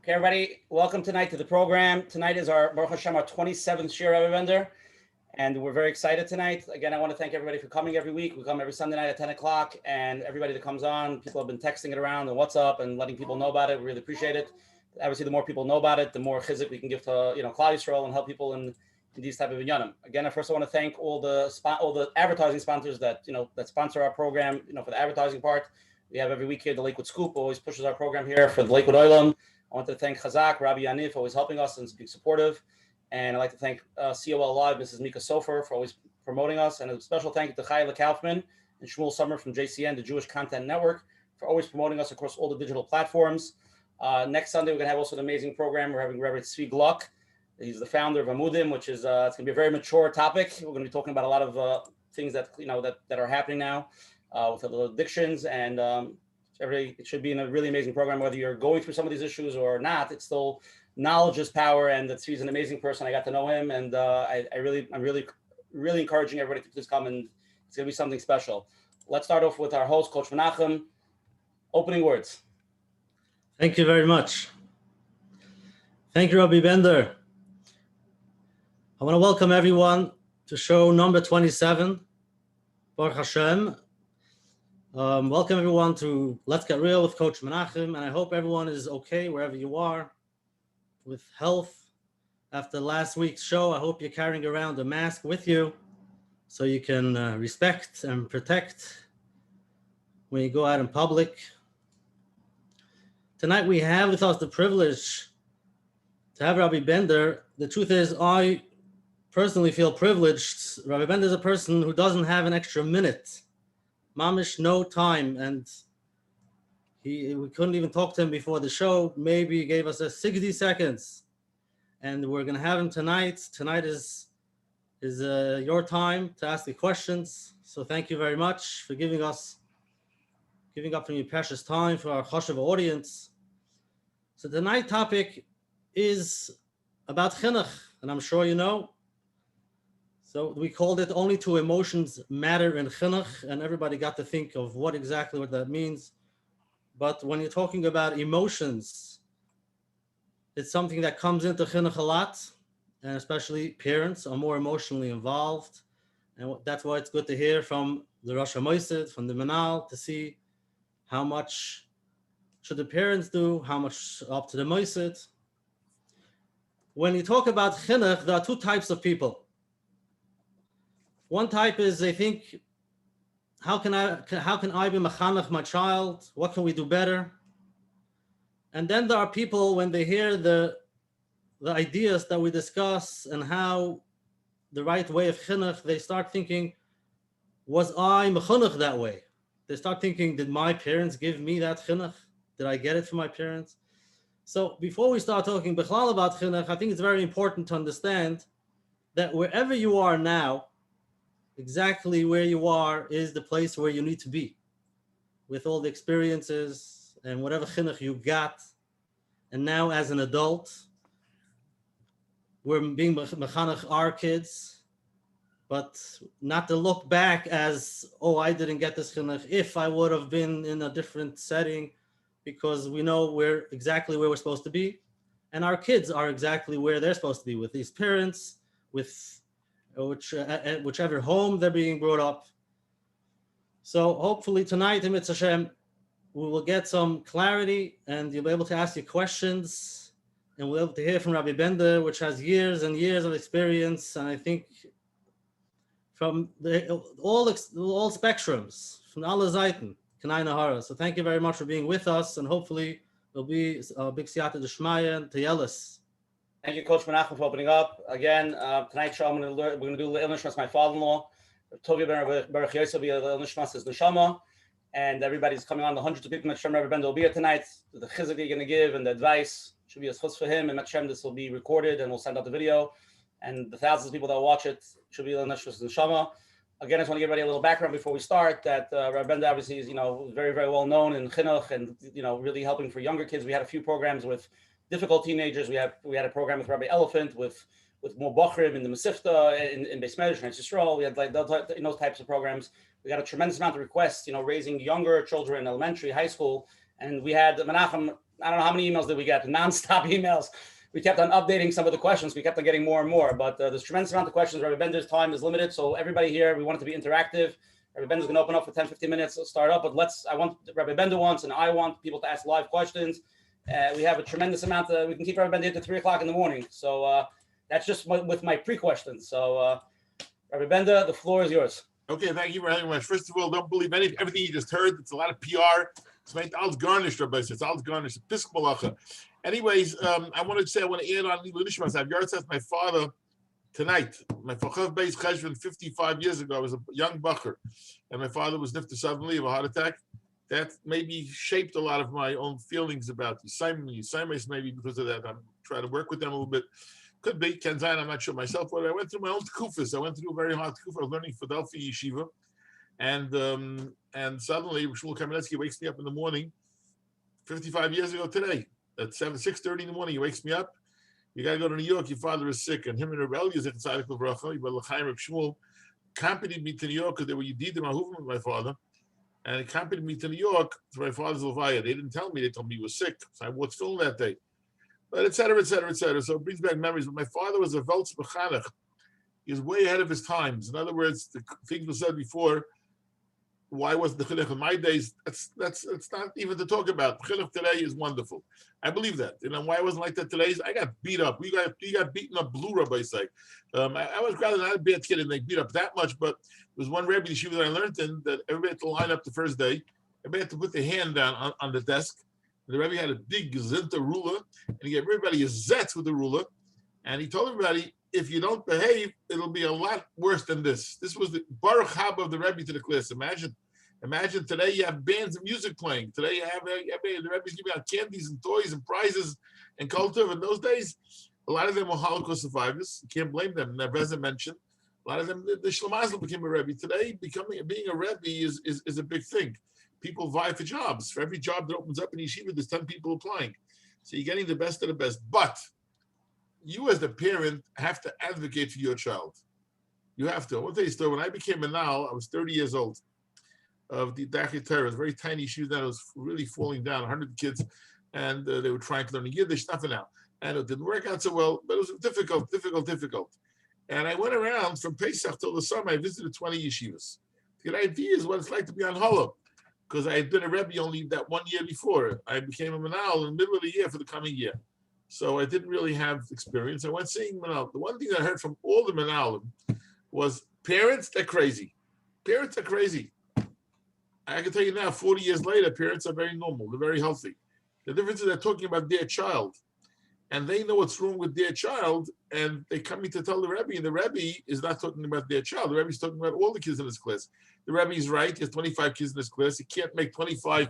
Okay, everybody, welcome tonight to the program. Tonight is our Baruch Hashem, our 27th year, Rabbi Bender, and we're very excited tonight. Again, I want to thank everybody for coming every week. We come every Sunday night at 10 o'clock, and everybody that comes on, people have been texting it around and WhatsApp and letting people know about it. We really appreciate it. Obviously, the more people know about it, the more chizuk we can give to Klal Yisrael and help people in these type of inyanim. Again, I want to thank all the advertising sponsors that that sponsor our program. For the advertising part, we have every week here the Lakewood Scoop always pushes our program here for the Lakewood Oilam. I want to thank Chazak, Rabbi Yanif, always helping us and being supportive. And I'd like to thank COL Live, Mrs. Mika Sofer, for always promoting us. And a special thank you to Chayla Kaufman and Shmuel Summer from JCN, the Jewish Content Network, for always promoting us across all the digital platforms. Next Sunday, we're going to have also an amazing program. We're having Rabbi Tzvi Gluck. He's the founder of Amudim, which is it's going to be a very mature topic. We're going to be talking about a lot of things that that are happening now with the addictions and it should be in a really amazing program, whether you're going through some of these issues or not. It's still knowledge is power, and he's an amazing person. I got to know him, and I'm really encouraging everybody to please come, and it's going to be something special. Let's start off with our host, Coach Menachem. Opening words. Thank you very much. Thank you, Rabbi Bender. I want to welcome everyone to show number 27, Baruch Hashem. Welcome everyone to Let's Get Real with Coach Menachem, and I hope everyone is okay wherever you are with health. After last week's show, I hope you're carrying around a mask with you so you can respect and protect when you go out in public. Tonight we have with us the privilege to have Rabbi Bender. The truth is, I personally feel privileged. Rabbi Bender is a person who doesn't have an extra minute. Mamish, no time, and we couldn't even talk to him before the show. Maybe he gave us 60 seconds, and we're going to have him tonight. Tonight is your time to ask the questions. So thank you very much for giving up from your precious time for our chashuv audience. So tonight's topic is about chinuch, and I'm sure you know. So we called it Only Two Emotions Matter in Chinuch, and everybody got to think of what that means. But when you're talking about emotions, it's something that comes into Chinuch a lot, and especially parents are more emotionally involved. And that's why it's good to hear from the Rosh HaMosid, from the Menal, to see how much should the parents do, how much up to the Mosid. When you talk about Chinuch, there are two types of people. One type is they think, how can I be mechanech my child? What can we do better? And then there are people, when they hear the ideas that we discuss and how the right way of chinuch, they start thinking, was I mechanech that way? They start thinking, did my parents give me that chinuch? Did I get it from my parents? So before we start talking bichlal about chinuch, I think it's very important to understand that wherever you are now, exactly where you are is the place where you need to be, with all the experiences and whatever chinuch you got. And now as an adult, we're being mechanech our kids, but not to look back as, oh, I didn't get this chinuch if I would have been in a different setting, because we know we're exactly where we're supposed to be. And our kids are exactly where they're supposed to be, with these parents, with whichever home they're being brought up. So hopefully tonight, in Mitzvah Hashem, we will get some clarity and you'll be able to ask your questions, and we'll be able to hear from Rabbi Bender, which has years and years of experience. And I think from all spectrums, from alle Seiten, Kanai Nahara. So thank you very much for being with us, and hopefully there'll be a big siyata d'shmaya and teyelis. Thank you, Coach Menachem, for opening up. Again, tonight's show, we're going to do Le'il Nishmas, my father-in-law. Tovi Ben Baruch Yosef, Le'il Nishmas, his neshama. And everybody's coming on, the hundreds of people. Hashem, Rabbi Bender will be here tonight. The chizuk you're going to give and the advice should be a chutz for him. And Hashem, this will be recorded and we'll send out the video. And the thousands of people that will watch it should be Le'il Nishmas, neshama. Again, I just want to give everybody a little background before we start, that Rabbi Bender obviously is, very, very well known in chinuch and, really helping for younger kids. We had a few programs with difficult teenagers. We had a program with Rabbi Elephant with more Bochrim in the Masifta, in Beis Medrash, and Yisrael. We had those types of programs. We got a tremendous amount of requests, raising younger children in elementary, high school. And we had Menachem I don't know how many emails did we get, nonstop emails. We kept on updating some of the questions. We kept on getting more and more, but there's tremendous amount of questions. Rabbi Bender's time is limited, so everybody here, we want it to be interactive. Rabbi Bender's going to open up for 10, 15 minutes, start up, but I want Rabbi Bender wants, and I want people to ask live questions. We have a tremendous amount. We can keep Rabbi Bender to 3 o'clock in the morning. So that's just with my pre-questions. So Rabbi Bender, the floor is yours. Okay, thank you very much. First of all, don't believe everything you just heard. It's a lot of PR. It's made all garnished, Rabbi. It's all garnished. Anyways, I want to add on I've yard my father tonight. My Fachav Beis Cheshvan 55 years ago. I was a young bacher, and my father was nifter suddenly of a heart attack. That maybe shaped a lot of my own feelings about Yisaimis, maybe because of that. I'm trying to work with them a little bit. Could be Ken Zayin, I'm not sure myself. But I went through my own tekufas. I went through a very hard tekufa. I was learning Philadelphia Yeshiva, and suddenly Shmuel Kamenetsky wakes me up in the morning, 55 years ago today, at 6:30 in the morning. He wakes me up. You got to go to New York. Your father is sick, and him and Rabbi Eliezer inside of Racha, Rabbi Shmuel, accompanied me to New York because they were Yedidim Ahuvim with my father, and accompanied me to New York to my father's levaya. They didn't tell me. They told me he was sick, so I was filmed that day. But et cetera, et cetera, et cetera. So it brings back memories. But my father was a Veltz Mechanech. He was way ahead of his times. In other words, the things were said before. Why wasn't the chinuch in my days? That's not even to talk about. Chinuch today is wonderful. I believe that. You know why it wasn't like that today? I got beat up. We got beaten up blue, Rabbi say. I was rather not a bad kid, and they beat up that much. But there was one Rebbe yeshiva that I learned in that everybody had to line up the first day. Everybody had to put their hand down on the desk. And the Rebbe had a big Zinta ruler, and he gave everybody a zetz with the ruler. And he told everybody, if you don't behave, it'll be a lot worse than this. This was the Baruch Haba of the Rebbe to the class. Imagine today you have bands of music playing. Today you have the Rebbe's giving out candies and toys and prizes and culture. In those days, a lot of them were Holocaust survivors. You can't blame them. Nebreza mentioned. A lot of them, the Shlomo became a Rebbe. Today, being a Rebbe is a big thing. People vie for jobs. For every job that opens up in yeshiva, there's 10 people applying. So you're getting the best of the best. But you as the parent have to advocate for your child. You have to. I want to tell you a story. When I became a Nal, I was 30 years old. Of the Dachit Torah, it was very tiny yeshiva that was really falling down, 100 kids, and they were trying to learn Yiddish, stuff now. And it didn't work out so well, but it was difficult. And I went around from Pesach till the summer. I visited 20 yeshivas. To get ideas what it's like to be on Holo, because I had been a Rebbe only that 1 year before. I became a Manal in the middle of the year for the coming year. So I didn't really have experience. I went seeing Manal. The one thing I heard from all the Manalim was parents, they're crazy. Parents are crazy. I can tell you now, 40 years later, parents are very normal. They're very healthy. The difference is they're talking about their child, and they know what's wrong with their child, and they come in to tell the Rebbe, and the Rebbe is not talking about their child. The Rebbe is talking about all the kids in his class. The Rebbe is right. He has 25 kids in his class. He can't make 25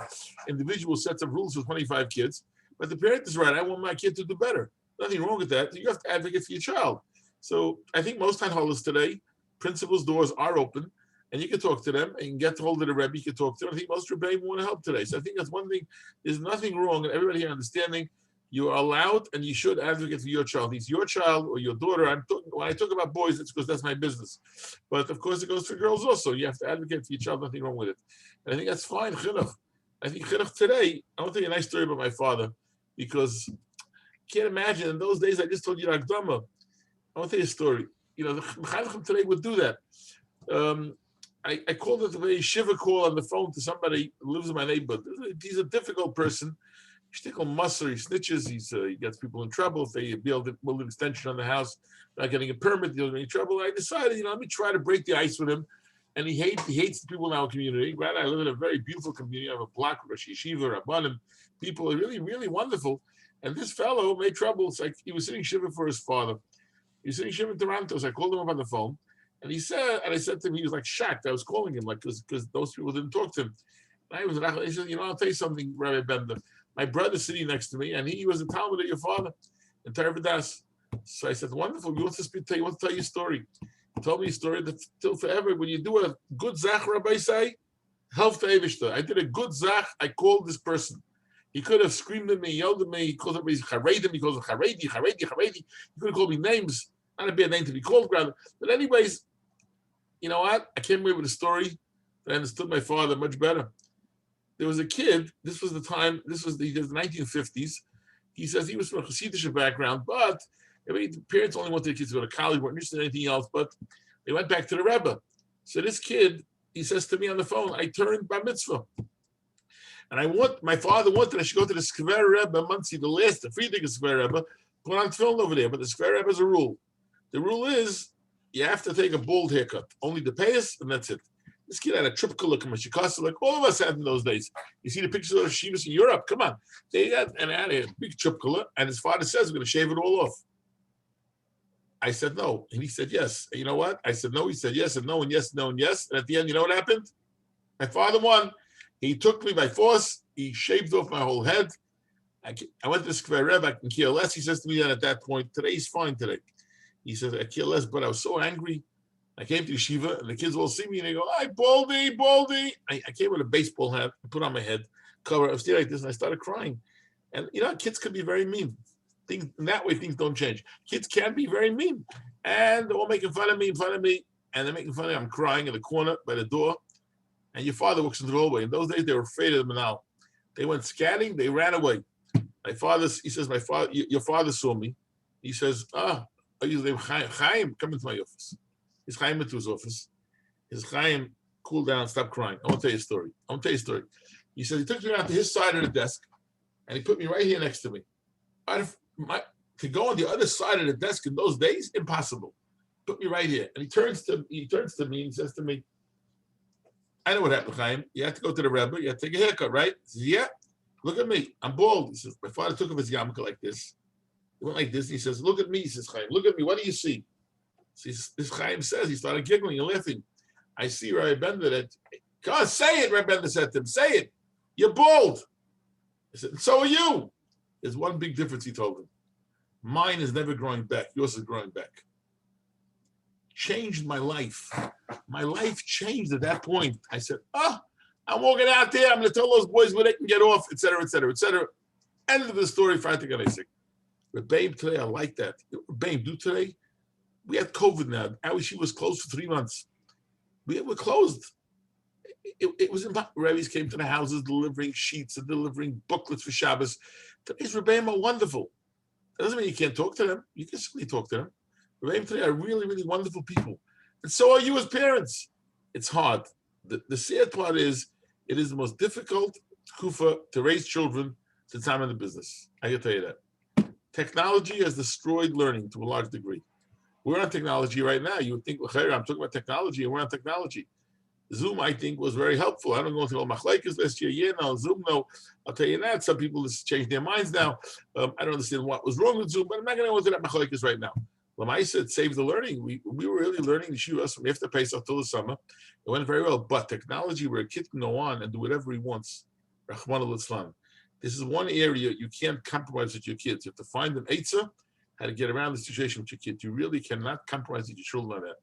individual sets of rules for 25 kids. But the parent is right. I want my kid to do better. Nothing wrong with that. You have to advocate for your child. So I think most Hanholas today, principals' doors are open. And you can talk to them, and you can get hold of the Rebbe, you can talk to them. I think most Rebbeim want to help today. So I think that's one thing. There's nothing wrong, and everybody here understanding you are allowed and you should advocate for your child. He's your child or your daughter. When I talk about boys, it's because that's my business. But of course, it goes for girls also. You have to advocate for your child, nothing wrong with it. And I think that's fine, chinuch. I think chinuch today, I want to tell you a nice story about my father, because you can't imagine, in those days, I just told you Akdama. I want to tell you a story. You know, the Mechanechim today would do that. I called it a very shiva call on the phone to somebody who lives in my neighborhood. He's a difficult person. Shtickle musser, he snitches, he gets people in trouble if they build an extension on the house, not getting a permit, he'll be in trouble. I decided, let me try to break the ice with him. And he hates the people in our community. Right? I live in a very beautiful community. I have a block, Rosh Yeshiva, Rabbanim. People are really, really wonderful. And this fellow made trouble. It's like he was sitting shiva for his father. He was sitting shiva in Toronto, so I called him up on the phone. And I said to him, he was like shocked. I was calling him, like, because those people didn't talk to him. And he said, I'll tell you something, Rabbi Bender. My brother's sitting next to me, and he was a Talmud of your father in Tarvadas. So I said, wonderful. He wants to tell you a story. He told me a story that till forever, when you do a good zach, Rabbi say, help to Evishta. I did a good zach. I called this person. He could have screamed at me, yelled at me. He calls everybody Charedim. He calls them Charedi. He could have called me names. Not a bad name to be called, rather. But anyways, you know what? I came away with a story that I understood my father much better. there was a kid, this was the 1950s. He says he was from a Hasidic background, but the parents only wanted the kids to go to college, weren't interested in anything else, but they went back to the Rebbe. So this kid, he says to me on the phone, I turned bar mitzvah. And my father wanted I should go to the Skver Rebbe, Muncie, the Friedrich Skver Rebbe, put on film over there. But the Skver Rebbe has a rule. The rule is you have to take a bald haircut, only the payas, and that's it. This kid had a tripkula kamashikasa, like all of us had in those days. You see the pictures of Shivas in Europe, come on. They had a big tripkula, and his father says, we're going to shave it all off. I said no, and he said yes. And you know what? I said no, he said yes, and no, and yes, no, and yes. And at the end, you know what happened? My father won. He took me by force. He shaved off my whole head. I went to the Skver Rebbe, I can care less. He says to me then at that point, today he's fine today. He says, I care less, but I was so angry. I came to yeshiva, and the kids all see me, and they go, "Hi, Baldy, Baldy." I came with a baseball hat, I put on my head, cover. I was staring like this, and I started crying. And kids can be very mean. Things in that way, things don't change. Kids can be very mean, and they're all making fun of me, and they're making fun of me. I'm crying in the corner by the door, and your father walks into the hallway. In those days, they were afraid of them. Now, they went scatting, they ran away. He says, your father saw me. He says, Chaim, come into my office. His Chaim into his office. His Chaim, cool down, stop crying. I want to tell you a story. He says he took me around to his side of the desk, and he put me right here next to me. To go on the other side of the desk in those days, impossible. Put me right here, and he turns to me and he says to me, "I know what happened, Chaim. You have to go to the Rebbe. You have to take a haircut, right?" He says, "Yeah. Look at me. I'm bald." He says, "My father took off his yarmulke like this. He went like this. And he says, look at me." He says, "Chaim, look at me. What do you see?" So this Chaim says, he started giggling and laughing. "I see, Rabbi Bender, that..." "God, say it," Rabbi Bender said to him. "Say it. You're bald." I said, "So are you." There's one big difference, he told him. Mine is never growing back. Yours is growing back. Changed my life. My life changed at that point. I said, I'm walking out there. I'm going to tell those boys where they can get off, etc., etc., etc. End of the story. Rebbeim today, I like that. Rebbeim do today. We had COVID now. She was closed for 3 months. We were closed. It was impossible. Rabbis came to the houses delivering sheets and delivering booklets for Shabbos. Today's Rebbeim are wonderful. That doesn't mean you can't talk to them. You can certainly talk to them. Rebbeim today are really, really wonderful people. And so are you as parents. It's hard. The sad part is, it is the most difficult kufa to raise children since I'm in the business. I can tell you that. Technology has destroyed learning to a large degree. We're on technology right now. You would think, well, I'm talking about technology, and we're on technology. Zoom, I think, was very helpful. I don't go through all machlekes last year. Yeah, no, Zoom, no. I'll tell you that. Some people have changed their minds now. I don't understand what was wrong with Zoom, but I'm not going to go into that machlekes right now. Lamai said, save the learning. We were really learning the shivas from after Pesach till the summer. It went very well. But technology, where a kid can go on and do whatever he wants, Rahman al-Islam. This is one area you can't compromise with your kids. You have to find an eitzah, how to get around the situation with your kids. You really cannot compromise with your children on that.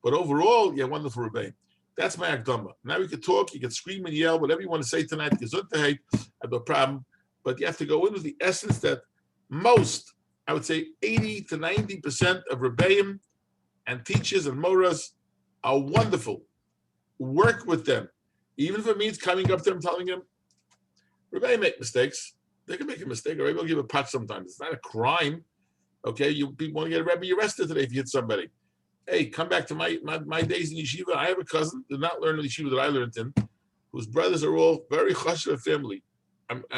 But overall, yeah, wonderful Rebbe. That's my akdama. Now we can talk, you can scream and yell, whatever you want to say tonight, gesundheit, I have no problem. But you have to go in with the essence that most, I would say 80 to 90% of Rebbeim and teachers and moras are wonderful. Work with them. Even if it means coming up to them, telling them, Rebbeim make mistakes. They can make a mistake. A Rebbe will give a punch sometimes. It's not a crime. Okay, people want to get a Rebbe arrested today if you hit somebody. Hey, come back to my days in yeshiva. I have a cousin, did not learn in the yeshiva that I learned in, whose brothers are all very chashuv family.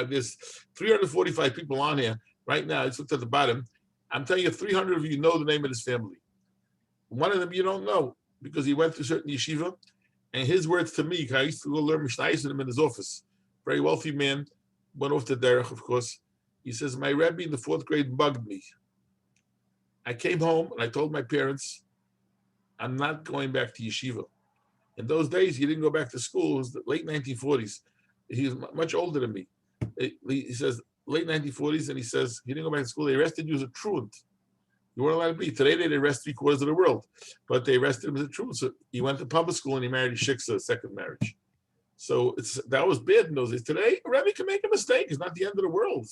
There's 345 people on here right now. I just looked at the bottom. I'm telling you, 300 of you know the name of his family. One of them you don't know because he went to certain yeshiva, and his words to me, I used to go learn mishnayos with him in his office. Very wealthy man, went off to derech, of course. He says, my Rebbe in the 4th grade bugged me. I came home and I told my parents, I'm not going back to yeshiva. In those days, he didn't go back to school. It was the late 1940s. He was much older than me. He says, late 1940s, and he says, he didn't go back to school. They arrested you as a truant. You weren't allowed to be. Today, they arrest 3/4 of the world. But they arrested him as a truant. So he went to public school and he married Shiksa, second marriage. So that was bad in those days. Today, a Rebbe can make a mistake. It's not the end of the world.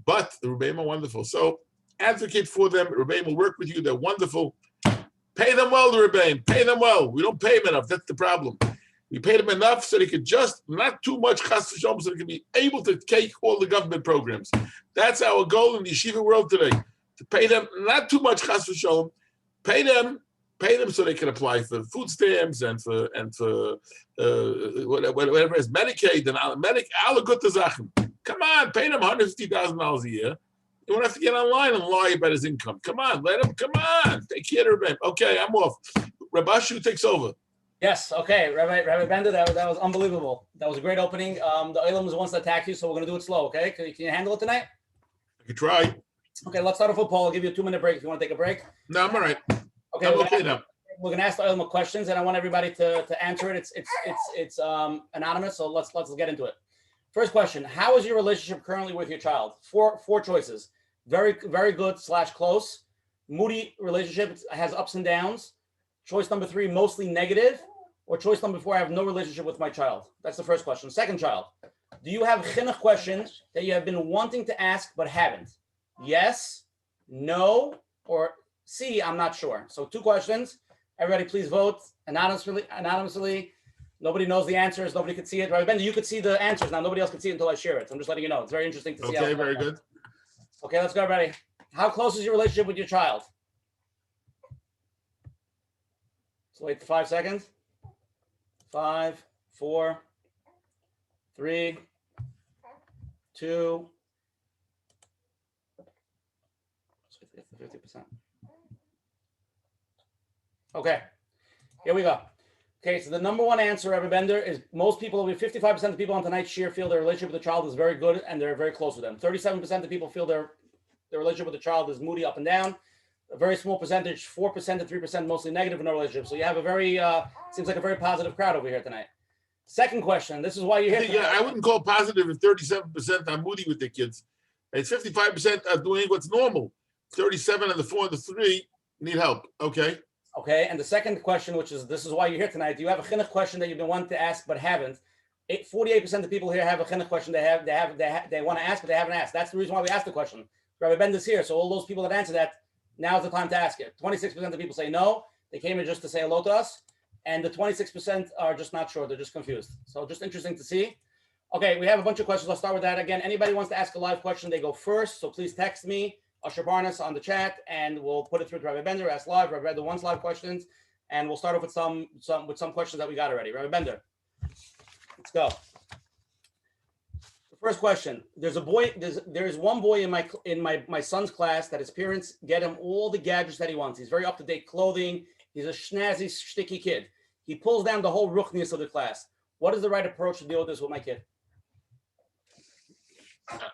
But the Rebbeim are wonderful. So advocate for them. Rebbeim will work with you. They're wonderful. Pay them well, the Rebbeim. Pay them well. We don't pay them enough. That's the problem. We paid them enough so they could just, not too much chas v'shalom, so they could be able to take all the government programs. That's our goal in the yeshiva world today, to pay them not too much chas v'shalom, pay them so they can apply for food stamps and for whatever is Medicaid and alle gute Sachen. Come on, pay them $150,000 a year. You won't have to get online and lie about his income. Come on, come on, take care of him. Okay, I'm off. Rabashu takes over. Yes, okay, Rabbi Bender, that was unbelievable. That was a great opening. The Olam was the ones that attack you, so we're going to do it slow, okay? Can you handle it tonight? I can try. Okay, let's start off with Paul. I'll give you a 2-minute break if you want to take a break. No, I'm all right. Okay, I'm okay now. We're going to ask the Olam questions, and I want everybody to answer it. It's anonymous, so let's get into it. First question: how is your relationship currently with your child? Four choices: very good / close, moody relationship, has ups and downs. Choice number 3, mostly negative, or choice number 4, I have no relationship with my child. That's the first question. Second child: do you have chinuch questions that you have been wanting to ask but haven't? Yes, no, or C, I'm not sure. So 2 questions. Everybody, please vote anonymously. Nobody knows the answers. Nobody could see it. Rabbi Bender, you could see the answers. Now nobody else can see it until I share it. So I'm just letting you know. It's very interesting to see. Okay, very good. Okay, let's go, everybody. How close is your relationship with your child? Let's wait for 5 seconds. 5, 4, 3, 2. Let's wait for 50%. Okay, here we go. Okay, so the number 1 answer, Rabbi Bender, is most people, over 55% of people on tonight's shir feel their relationship with the child is very good and they're very close with them. 37% of people feel their relationship with the child is moody, up and down. A very small percentage, 4% to 3%, mostly negative in no relationship. So you have a very, seems like a very positive crowd over here tonight. Second question, this is why you're here. Yeah, I wouldn't call positive if 37% are moody with their kids. It's 55% are doing what's normal. 37 and the 4 and the 3 need help. Okay. Okay, and the second question, which is, this is why you're here tonight. Do you have a chinuch question that you've been wanting to ask but haven't? 48% of people here have a chinuch question they want to ask but they haven't asked. That's the reason why we asked the question. Rabbi Bender's here, so all those people that answer that, now's the time to ask it. 26% of people say no. They came in just to say hello to us, and the 26% are just not sure. They're just confused. So just interesting to see. Okay, we have a bunch of questions. I'll start with that. Again, anybody wants to ask a live question, they go first. So please text me, Asher Barnes, on the chat, and we'll put it through to Rabbi Bender, ask live. Rabbi Bender wants live questions, and we'll start off with some questions that we got already. Rabbi Bender, let's go. The first question: there's a boy. There is one boy in my son's class that his parents get him all the gadgets that he wants. He's very up to date clothing. He's a snazzy, sticky kid. He pulls down the whole ruchnius of the class. What is the right approach to deal with this with my kid?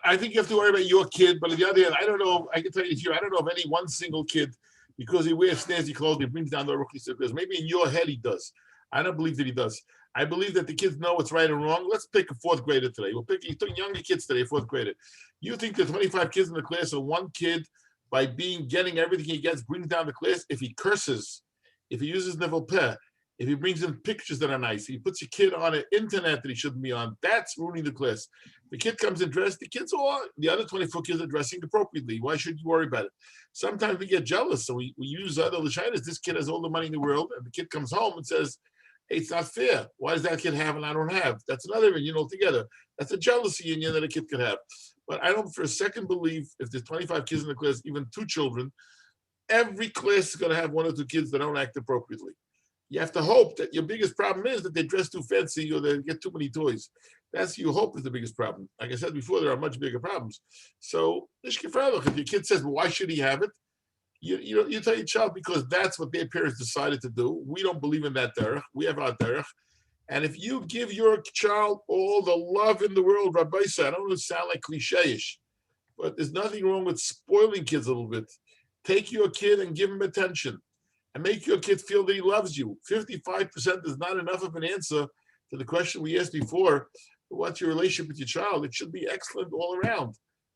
I think you have to worry about your kid, but on the other hand, I don't know. I can tell you here, I don't know of any one single kid, because he wears snazzy clothing, brings down the rookie circles. Maybe in your head he does. I don't believe that he does. I believe that the kids know what's right and wrong. Let's pick a 4th grader today. We'll pick younger kids today, 4th grader. You think the 25 kids in the class are one kid, by getting everything he gets, brings down the class? If he curses, if he uses nivel peh, if he brings in pictures that are nice, if he puts your kid on an internet that he shouldn't be on, that's ruining the class. The kid comes in dressed, the other 24 kids are dressing appropriately. Why should you worry about it? Sometimes we get jealous, so we use other Lashinas. This kid has all the money in the world, and the kid comes home and says, hey, it's not fair. Why does that kid have and I don't have? That's another union altogether. That's a jealousy union that a kid could have. But I don't for a second believe if there's 25 kids in the class, even 2 children, every class is going to have 1 or 2 kids that don't act appropriately. You have to hope that your biggest problem is that they dress too fancy or they get too many toys. That's you hope is the biggest problem. Like I said before, there are much bigger problems. So if your kid says, well, why should he have it? You tell your child, because that's what their parents decided to do. We don't believe in that derech. We have our derech. And if you give your child all the love in the world, Rabbi said, I don't want to sound like cliche-ish, but there's nothing wrong with spoiling kids a little bit. Take your kid and give him attention and make your kid feel that he loves you. 55% is not enough of an answer to the question we asked before. What's your relationship with your child? It should be excellent all around.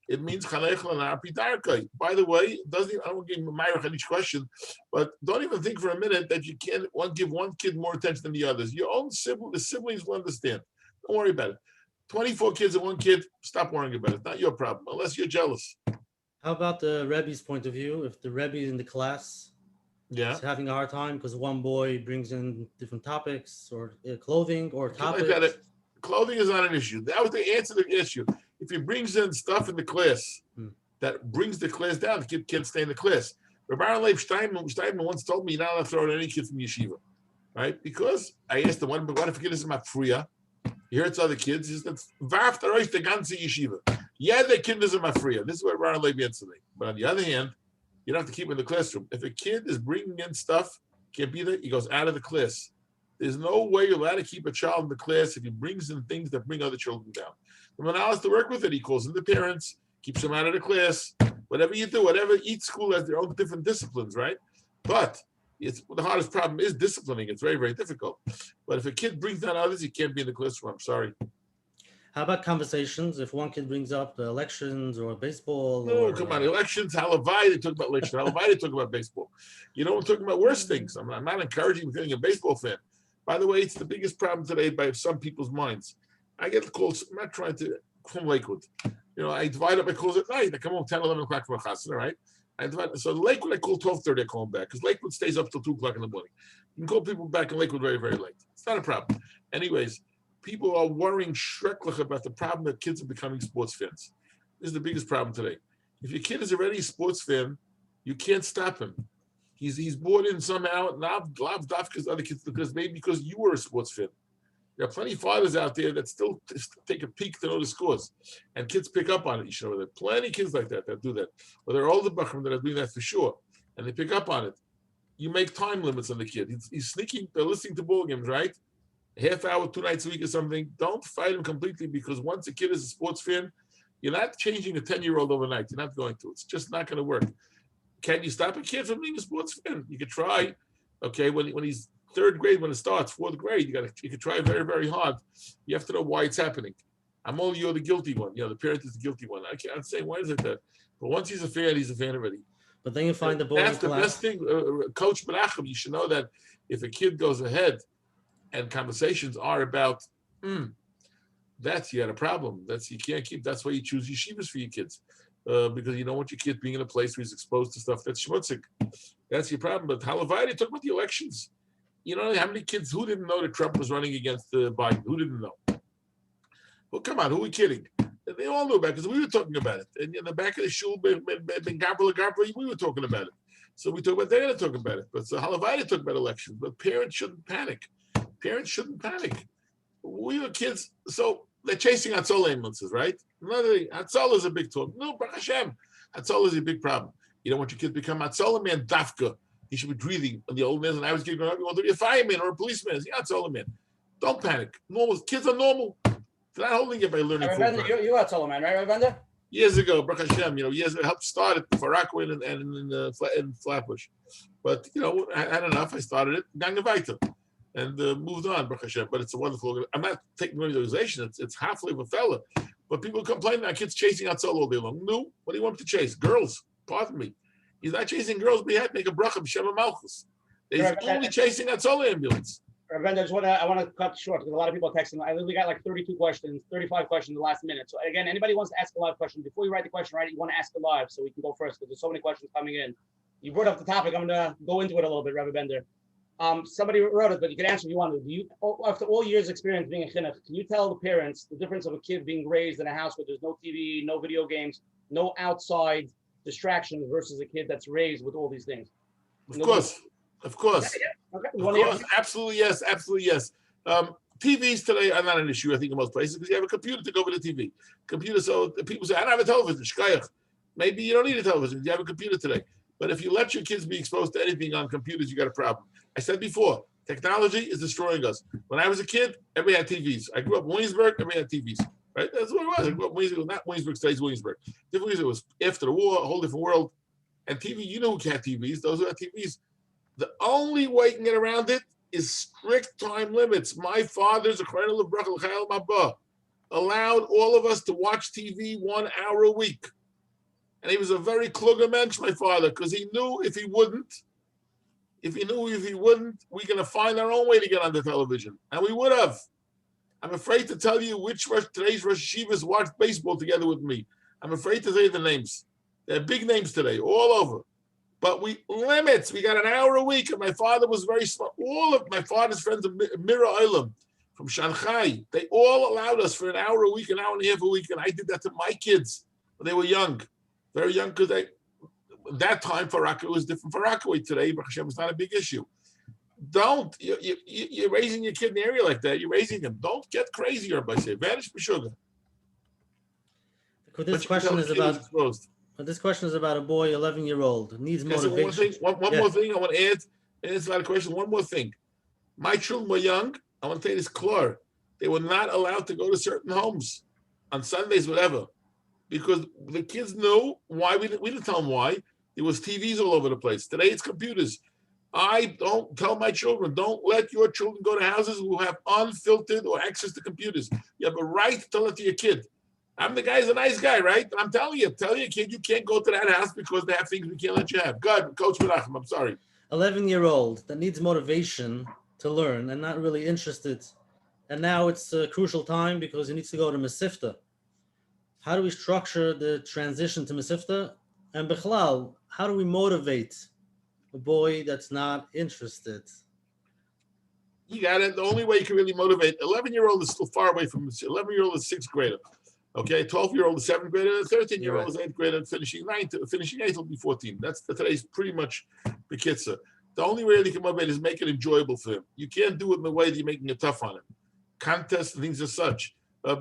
It means chanech l'na'api darkai. By the way, I don't give Myrich on each question, but don't even think for a minute that you can't give one kid more attention than the others. Your own the siblings will understand. Don't worry about it. 24 kids and 1 kid, stop worrying about it. It's not your problem, unless you're jealous. How about the Rebbe's point of view? If the Rebbe in the class Yeah. He's having a hard time because one boy brings in different topics or clothing or topics. Like that, clothing is not an issue. That was the answer to the issue. If he brings in stuff in the class that brings the class down, the kid can't stay in the class. Rabbi Leib Steinman once told me you're not allowed to throw out any kid from yeshiva, right? Because I asked him, what if a kid is mafriya? He hurts other kids. He said, "Varf the rosh the ganze yeshiva." Yeah, the kid is mafriya. This is what Rabbi Leib answered me. But on the other hand, you don't have to keep him in the classroom. If a kid is bringing in stuff, can't be there, he goes out of the class. There's no way you're allowed to keep a child in the class if he brings in things that bring other children down. The manal has to work with it. He calls in the parents, keeps them out of the class. Whatever you do, each school has their own different disciplines, right? But the hardest problem is disciplining. It's very, very difficult. But if a kid brings down others, he can't be in the classroom. I'm sorry. How about conversations? If one kid brings up the elections or baseball? No, come on. Elections, halavai, they talk about election. Halavai, they talk about baseball. You know, we're talking about worse things. I'm not encouraging becoming a baseball fan. By the way, it's the biggest problem today by some people's minds. I get the calls. I'm not trying to from Lakewood. You know, I divide up my calls at night. I come home 10, 11 o'clock from a chassid, right? So Lakewood, I call 12:30, I call them back because Lakewood stays up till 2 o'clock in the morning. You can call people back in Lakewood very, very late. It's not a problem. Anyways, people are worrying schrecklich about the problem that kids are becoming sports fans. This is the biggest problem today. If your kid is already a sports fan, you can't stop him. He's bought in somehow, not because other kids, because maybe because you were a sports fan. There are plenty of fathers out there that still take a peek to know the scores, and kids pick up on it. You should know there are plenty of kids like that do that. But there are older bachrim that are doing that for sure, and they pick up on it. You make time limits on the kid. He's sneaking. They're listening to ball games, right? A half hour, 2 nights a week or something. Don't fight him completely because once a kid is a sports fan, you're not changing a 10-year-old overnight. You're not going to. It's just not going to work. Can you stop a kid from being a sports fan? You could try. Okay, when he's third grade, when it starts, fourth grade, you can try very, very hard. You have to know why it's happening. You're the guilty one. You know, the parent is the guilty one. I can't say why is it that. But once he's a fan already. But then you find the boy. That's the best thing. Coach Menachem, you should know that if a kid goes ahead and conversations are about, that's you got a problem. You can't keep. That's why you choose yeshivas for your kids. Because you don't want your kid being in a place where he's exposed to stuff that's schmutzig. That's your problem. But Halavai, talk about the elections. You know how many kids who didn't know that Trump was running against Biden? Who didn't know? Well, come on, who are we kidding? They all knew about it because we were talking about it. And in the back of the shul, we were talking about it. So we talk about they're going to talk about it. But so Halavai talk about elections. But parents shouldn't panic. Parents shouldn't panic. We were kids, so they're chasing Hatzolah ambulances, right? Another thing, Hatzolah is a big talk. No, Baruch Hashem, Hatzolah is a big problem. You don't want your kid to become Hatzolah man, dafka. He should be breathing. The old man, and I was getting up, you want to be a fireman or a policeman. Yeah, Hatzolah man. Don't panic. Normal kids are normal. They're not holding it by learning. You Hatzolah man, right, Rabbi Bender? Years ago, Baruch Hashem, years ago, helped start it for Rockwood and in Flatbush. But I had enough. I started it, Gange weiter. And moved on, Baruch Hashem. But it's a wonderful organization. I'm not taking away the organization. It's halfway of a fella. But people complain that kids chasing Hatzolah all day long. No, what do you want to chase? Girls. Pardon me. He's not chasing girls, but he had to make a bracha b'shem Malchus. He's only chasing Hatzolah ambulance. Rabbi Bender, I want to cut short because a lot of people are texting. I literally got like 32 questions, 35 questions in the last minute. So again, anybody wants to ask a live question, before you write the question, you want to ask it live so we can go first because there's so many questions coming in. You brought up the topic. I'm going to go into it a little bit, Rabbi Bender. Somebody wrote it, but you can answer if you want to. After all years' experience being a chinuch, can you tell the parents the difference of a kid being raised in a house where there's no TV, no video games, no outside distractions versus a kid that's raised with all these things? Of course. Okay. Of course. Absolutely yes. TVs today are not an issue, I think, in most places because you have a computer to go with the TV. Computer, so people say, I don't have a television. Shkayach. Maybe you don't need a television. You have a computer today. But if you let your kids be exposed to anything on computers, you got a problem. I said before, technology is destroying us. When I was a kid, everybody had TVs. I grew up in Williamsburg, everybody had TVs. Right? That's what it was. I grew up in Williamsburg, not Williamsburg, today's Williamsburg. Different it was after the war, a whole different world. And TV, you know who had TVs. Those who had TVs. The only way you can get around it is strict time limits. My father's a Chayil of Brachel Chayil Mabah allowed all of us to watch TV 1 hour a week. And he was a very kluger mensch, my father, because he knew if he wouldn't, we're going to find our own way to get on the television. And we would have. I'm afraid to tell you which today's Rosh Yeshivas watched baseball together with me. I'm afraid to say the names. They're big names today, all over. But we got an hour a week, and my father was very smart. All of my father's friends of Mira Olam from Shanghai, they all allowed us for an hour a week, an hour and a half a week, and I did that to my kids when they were young, very young, because that time for Rockaway was different for Rockaway. Today, Baruch Hashem, it's not a big issue. You're raising your kid in an area like that. You're raising him. Don't get crazy, everybody say. Vanish for sugar. This question is about a boy, 11-year-old, needs motivation. One more thing I want to add. And it's not a question. One more thing. My children were young. I want to tell you this clear. They were not allowed to go to certain homes on Sundays, whatever, because the kids knew why. We didn't tell them why. There was TVs all over the place. Today it's computers. I don't tell my children, don't let your children go to houses who have unfiltered or access to computers. You have a right to tell it to your kid. I'm the guy's a nice guy, right? And I'm telling you, tell your kid you can't go to that house because they have things we can't let you have. God, Coach Menachem, I'm sorry. 11-year-old that needs motivation to learn and not really interested. And now it's a crucial time because he needs to go to Mesifta. How do we structure the transition to Mesifta? And Bichlal, how do we motivate a boy that's not interested? You got it. The only way you can really motivate, 11-year-old is still far away from 11-year-old is 6th grader. Okay, 12-year-old is 7th grader, 13-year-old is 8th grader, finishing 8th will be 14. That's today's pretty much the kitza. The only way you can motivate is make it enjoyable for him. You can't do it in the way that you're making it tough on him. Contests and things as such.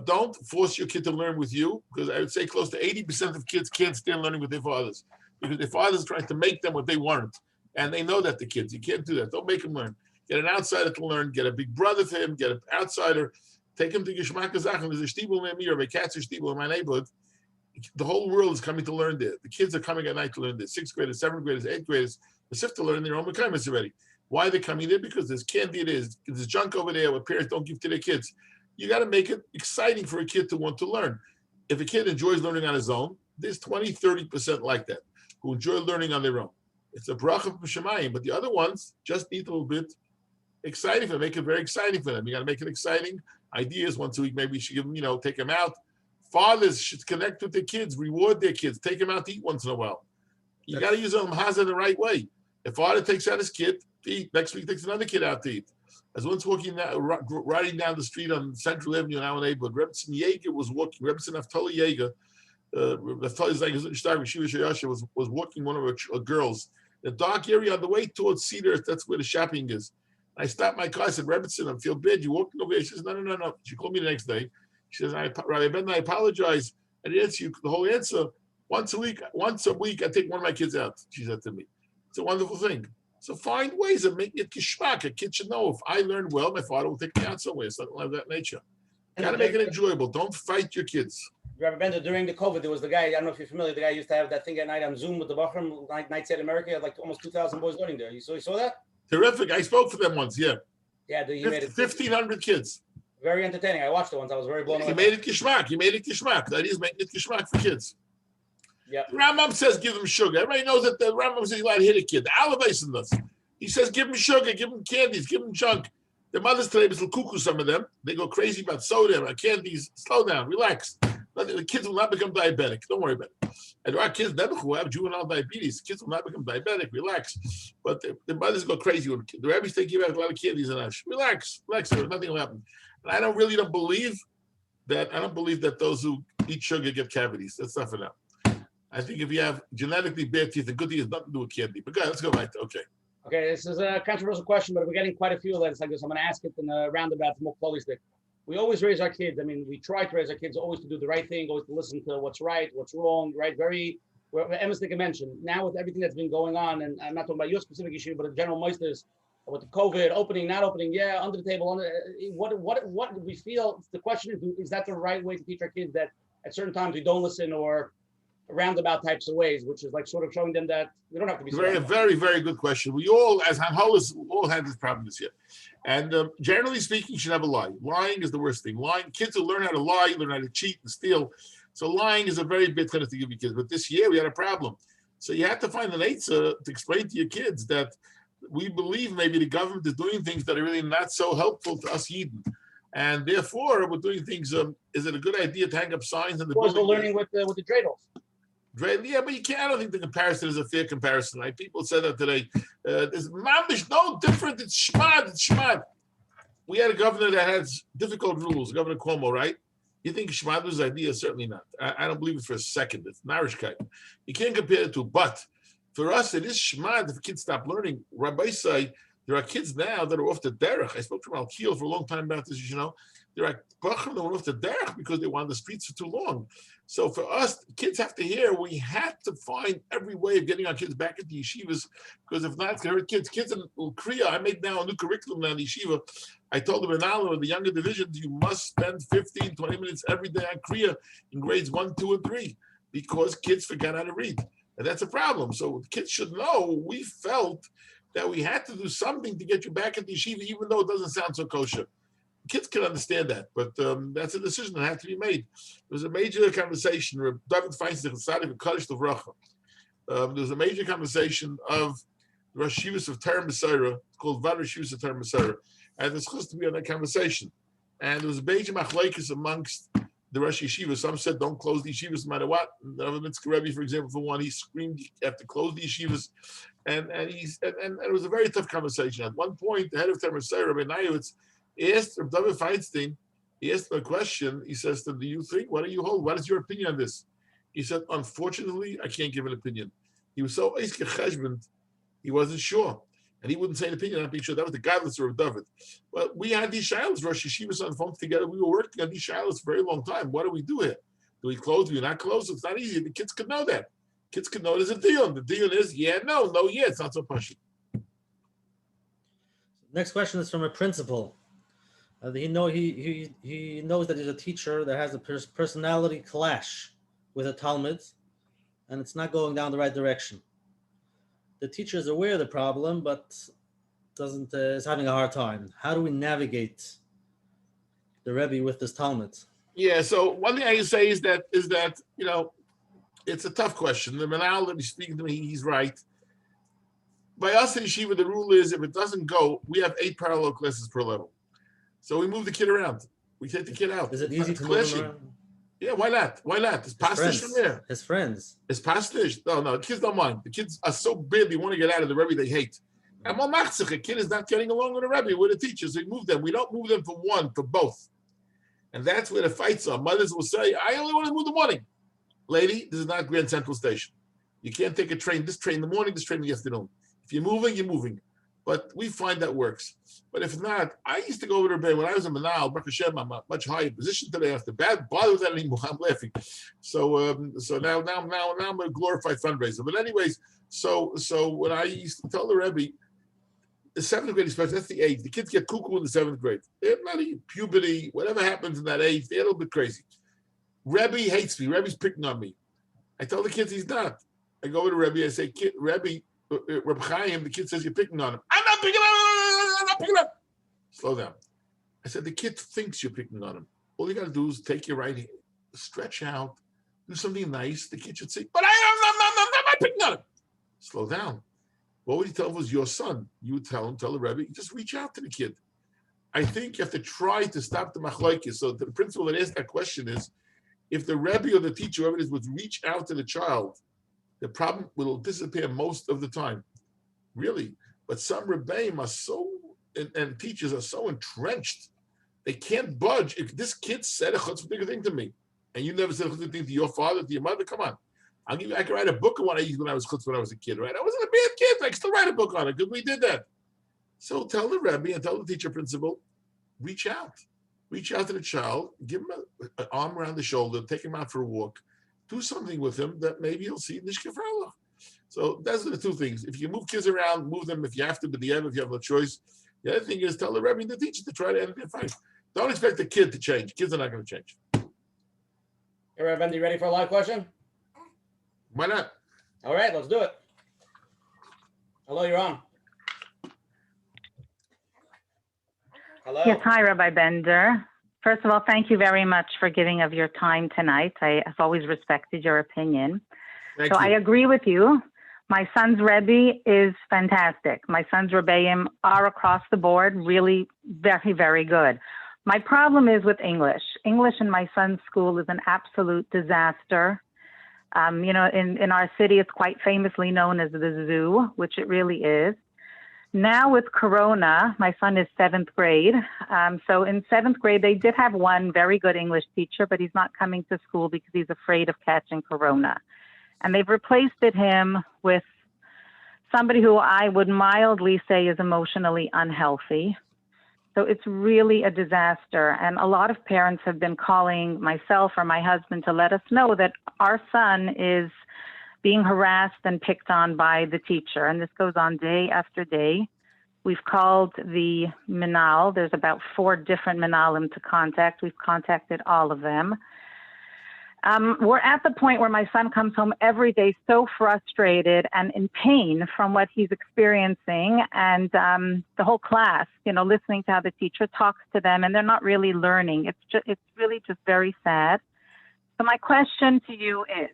Don't force your kid to learn with you, because I would say close to 80% of kids can't stand learning with their fathers because their fathers are trying to make them what they weren't. And they know that, the kids. You can't do that. Don't make them learn. Get an outsider to learn. Get a big brother for him. Get an outsider. Take him to Geshmak Zachen. There's a shtibel near me, or a Katzer shtibel in my neighborhood. The whole world is coming to learn there. The kids are coming at night to learn there. 6th graders, 7th graders, 8th graders. The SIF to learn their own Mekaymis already. Why are they coming there? Because there's candy there's junk over there what parents don't give to their kids. You got to make it exciting for a kid to want to learn. If a kid enjoys learning on his own, there's 20, 30% like that who enjoy learning on their own. It's a bracha from Shemayim, but the other ones just need a little bit exciting for them. Make it very exciting for them. You got to make it exciting. Ideas once a week, maybe you should give them, take them out. Fathers should connect with their kids, reward their kids, take them out to eat once in a while. You got to use them Haza the right way. If father takes out his kid to eat, next week takes another kid out to eat. As once riding down the street on Central Avenue in our neighborhood, Rebbetzin Yeager was walking. Rebbetzin Naftali Yeager, was walking one of her girls. The dark area on the way towards Cedar, that's where the shopping is. I stopped my car. I said, Rebbetzin, I feel bad. You walking over here? She says, no. She called me the next day. She says, Rabbi Bender, I apologize. I didn't answer you the whole answer. Once a week, I take one of my kids out, she said to me. It's a wonderful thing. So find ways of making it kishmak. A kid should know if I learn well, my father will take me out somewhere, something of that nature. Got to make it enjoyable. Don't fight your kids. Rabbi Bender, during the COVID, there was the guy, I don't know if you're familiar, the guy used to have that thing at night on Zoom with the Bachram, Nights at America, had like almost 2,000 boys learning there. You saw that? Terrific. I spoke for them once, yeah. Yeah, he made it 1,500 kids. Very entertaining. I watched it once. I was very blown away. He made it kishmak. That is making it kishmak for kids. Yeah. The Rambam says give them sugar. Everybody knows that the Rambam says you're allowed to hit a kid. The Alavation does. He says give them sugar, give them candies, give them junk. The mothers today is cuckoo, some of them. They go crazy about soda, about candies. Slow down, relax. The kids will not become diabetic. Don't worry about it. And there are kids who have juvenile diabetes. Kids will not become diabetic. Relax. But the mothers go crazy when the rabbis take you out a lot of candies and that. Relax. Nothing will happen. And I don't believe that those who eat sugar get cavities. That's not for now. I think if you have genetically bad teeth, the good thing is nothing to do with candy. But go ahead, let's go right. Okay, this is a controversial question, but we're getting quite a few of this like this. I'm going to ask it in a roundabout, more holistic. We always raise our kids. I mean, we try to raise our kids always to do the right thing, always to listen to what's right, what's wrong, right? Emma's mentioned. Now with everything that's been going on, and I'm not talking about your specific issue, but in general, Meisters, with the COVID, opening, not opening, under the table, what do we feel? The question is that the right way to teach our kids that at certain times we don't listen, or roundabout types of ways, which is like sort of showing them that we don't have to be very, very, very good question. We all, as Hanholas, all had this problem this year. And generally speaking, you should never lie. Lying is the worst thing. Kids will learn how to lie, learn how to cheat and steal. So lying is a very big thing to give your kids. But this year we had a problem. So you have to find an answer to explain to your kids that we believe maybe the government is doing things that are really not so helpful to us Yidden. And therefore, we're doing things. Is it a good idea to hang up signs in the building? We're learning with the dreidels. Yeah, but you can't. I don't think the comparison is a fair comparison. Right? People said that today. There's mamish no different. It's shmad. It's shmad. We had a governor that has difficult rules, Governor Cuomo, right? You think shmad was his idea? Certainly not. I don't believe it for a second. It's narishkeit. You can't compare it to. But for us, it is shmad if kids stop learning. Rabbi say there are kids now that are off the derech. I spoke to Al Kiel for a long time about this. You know, there are bachrim that went off the derech because they wanted the streets for too long. So for us, kids have to hear we have to find every way of getting our kids back into yeshivas, because if not, it's going to hurt kids. Kids in Kriya, I made now a new curriculum now in yeshiva. I told them in Allo, the younger divisions, you must spend 15, 20 minutes every day on Kriya in grades 1, 2, and 3, because kids forget how to read. And that's a problem. So kids should know we felt that we had to do something to get you back into yeshiva, even though it doesn't sound so kosher. Kids can understand that, but that's a decision that had to be made. There was a major conversation. David Feinstein decided to Kaddish Livracha. There was a major conversation of the Rosh Yeshivas of Terem Besaira. It's called Vad Rosh Yeshivas of Terem Besaira, and it's supposed to be on that conversation. And there was a major machlekes amongst the Rosh Yeshivas. Some said don't close the yeshivas no matter what. The Rav Mitzvah Rebbe, for example, for one, he screamed you have to close the yeshivas, and it was a very tough conversation. At one point, the head of Terem Besaira, Rabbi Nayowitz, asked David Feinstein, he asked him a question. He says to him, do you think, what do you hold? What is your opinion on this? He said, unfortunately, I can't give an opinion. He was so he wasn't sure. And he wouldn't say an opinion, not being sure. That was the godless of David. But we had these shilas, Rosh Yeshivas on the phone together. We were working on these shilas for a very long time. What do we do here? Do we close? Do we not close? It's not easy. The kids could know that. Kids could know there's a deal. The deal is, yeah, no, yeah. It's not so pushy. Next question is from a principal. He knows that he's a teacher that has a personality clash with a Talmud, and it's not going down the right direction. The teacher is aware of the problem, but is having a hard time. How do we navigate the Rebbe with this Talmud? Yeah. So one thing I can say is that you know, it's a tough question. The Manal that he's speaking to me, he's right. By us in yeshiva, the rule is if it doesn't go, we have 8 parallel classes per level. So we move the kid around. We take the kid out. Is it easy to move him around? Yeah, why not? Why not? It's pastish from there. His friends. It's pastish. No, the kids don't mind. The kids are so bad they want to get out of the Rebbe they hate. And a kid is not getting along with the Rebbe, with the teachers. We move them. We don't move them for one, for both. And that's where the fights are. Mothers will say, I only want to move the morning. Lady, this is not Grand Central Station. You can't take a train, this train in the morning, this train in the afternoon. If you're moving, you're moving. But we find that works. But if not, I used to go over to Rebbe when I was in Manal, Baruch Hashem, I'm a much higher position today. I have to bother with that anymore. I'm laughing. So now I'm a glorified fundraiser. But anyways, so when I used to tell the Rebbe, the 7th grade especially, that's the age. The kids get cuckoo in the 7th grade. They're not even puberty, whatever happens in that age, they're a little bit crazy. Rebbe hates me. Rebbe's picking on me. I tell the kids he's not. I go to Rebbe, I say, kid, Rebbe, Reb Chaim, the kid says you're picking on him. I'm not picking on him. I'm not picking on him. Slow down. I said, the kid thinks you're picking on him. All you got to do is take your right hand, stretch out, do something nice. The kid should say, but I'm not picking on him. Slow down. What would you tell him was your son? You would tell the Rebbe, just reach out to the kid. I think you have to try to stop the machlokes. So the principle that asked that question is, if the Rebbe or the teacher, whoever it is, would reach out to the child, the problem will disappear most of the time, really. But some rebbeim are so, and teachers are so entrenched, they can't budge. If this kid said a chutzpah thing to me, and you never said a chutzpah thing to your father, to your mother, come on. I can write a book on what I used when I was chutzpah when I was a kid, right? I wasn't a bad kid. I can still write a book on it because we did that. So tell the Rebbe and tell the teacher principal, reach out. Reach out to the child, give him an arm around the shoulder, take him out for a walk, do something with him that maybe he'll see Nishka Farlah. So those are the 2 things. If you move kids around, move them if you have to, but if you have no choice. The other thing is tell the Rebbe and the teacher to try to end their fight. Don't expect the kid to change. Kids are not going to change. Hey, Rabbi Bender, you ready for a live question? Why not? All right, let's do it. Hello, you're on. Hello. Yes, hi, Rabbi Bender. First of all, thank you very much for giving of your time tonight. I have always respected your opinion. Thank so you. I agree with you. My son's Rebbe is fantastic. My son's Rebbeim are across the board really very, very good. My problem is with English. English in my son's school is an absolute disaster. In our city, it's quite famously known as the zoo, which it really is. Now with Corona, my son is 7th grade. So in 7th grade, they did have one very good English teacher, but he's not coming to school because he's afraid of catching Corona. And they've replaced him with somebody who I would mildly say is emotionally unhealthy. So it's really a disaster. And a lot of parents have been calling myself or my husband to let us know that our son is being harassed and picked on by the teacher. And this goes on day after day. We've called the Minal. There's about 4 different Minalim to contact. We've contacted all of them. We're at the point where my son comes home every day so frustrated and in pain from what he's experiencing, and the whole class, listening to how the teacher talks to them, and they're not really learning. It's really just very sad. So my question to you is,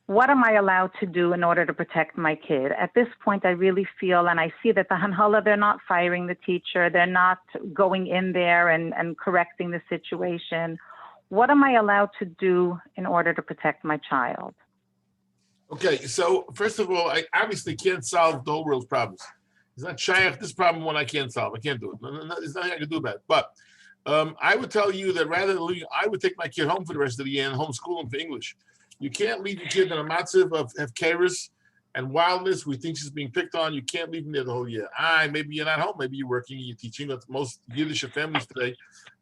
what am I allowed to do in order to protect my kid? At this point, I really feel, and I see that the Hanhala, they're not firing the teacher. They're not going in there and correcting the situation. What am I allowed to do in order to protect my child? Okay, so first of all, I obviously can't solve the whole world's problems. It's not shaykh, this problem one I can't solve. I can't do it. There's nothing I can do about it. But I would tell you that rather than leaving, I would take my kid home for the rest of the year and homeschool him for English. You can't leave your kid in a matzav of keres and wildness. We think she's being picked on. You can't leave him there the whole year. Maybe you're not home. Maybe you're working. You're teaching. That's most Yiddish families today.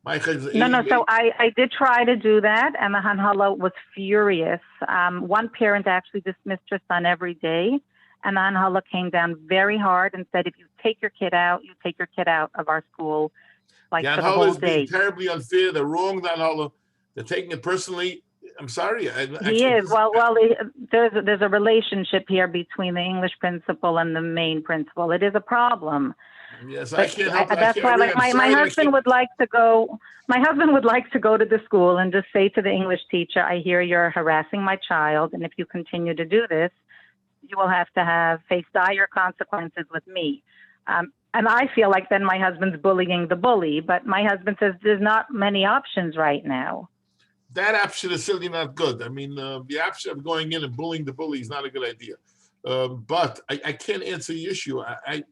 So I did try to do that, and the Hanhala was furious. One parent actually dismissed her son every day, and the Hanhala came down very hard and said, if you take your kid out, you take your kid out of our school, for the whole day. The Hanhala is being terribly unfair. They're wrong, the Hanhala. They're taking it personally. I'm sorry. He is. Well, there's a relationship here between the English principal and the main principal. It is a problem. Yes, I can't help it. That's why, my husband would like to go. My husband would like to go to the school and just say to the English teacher, "I hear you're harassing my child, and if you continue to do this, you will have to face dire consequences with me." And I feel like then my husband's bullying the bully, but my husband says there's not many options right now. That option is certainly not good. I mean, the option of going in and bullying the bully is not a good idea. But I can't answer the issue.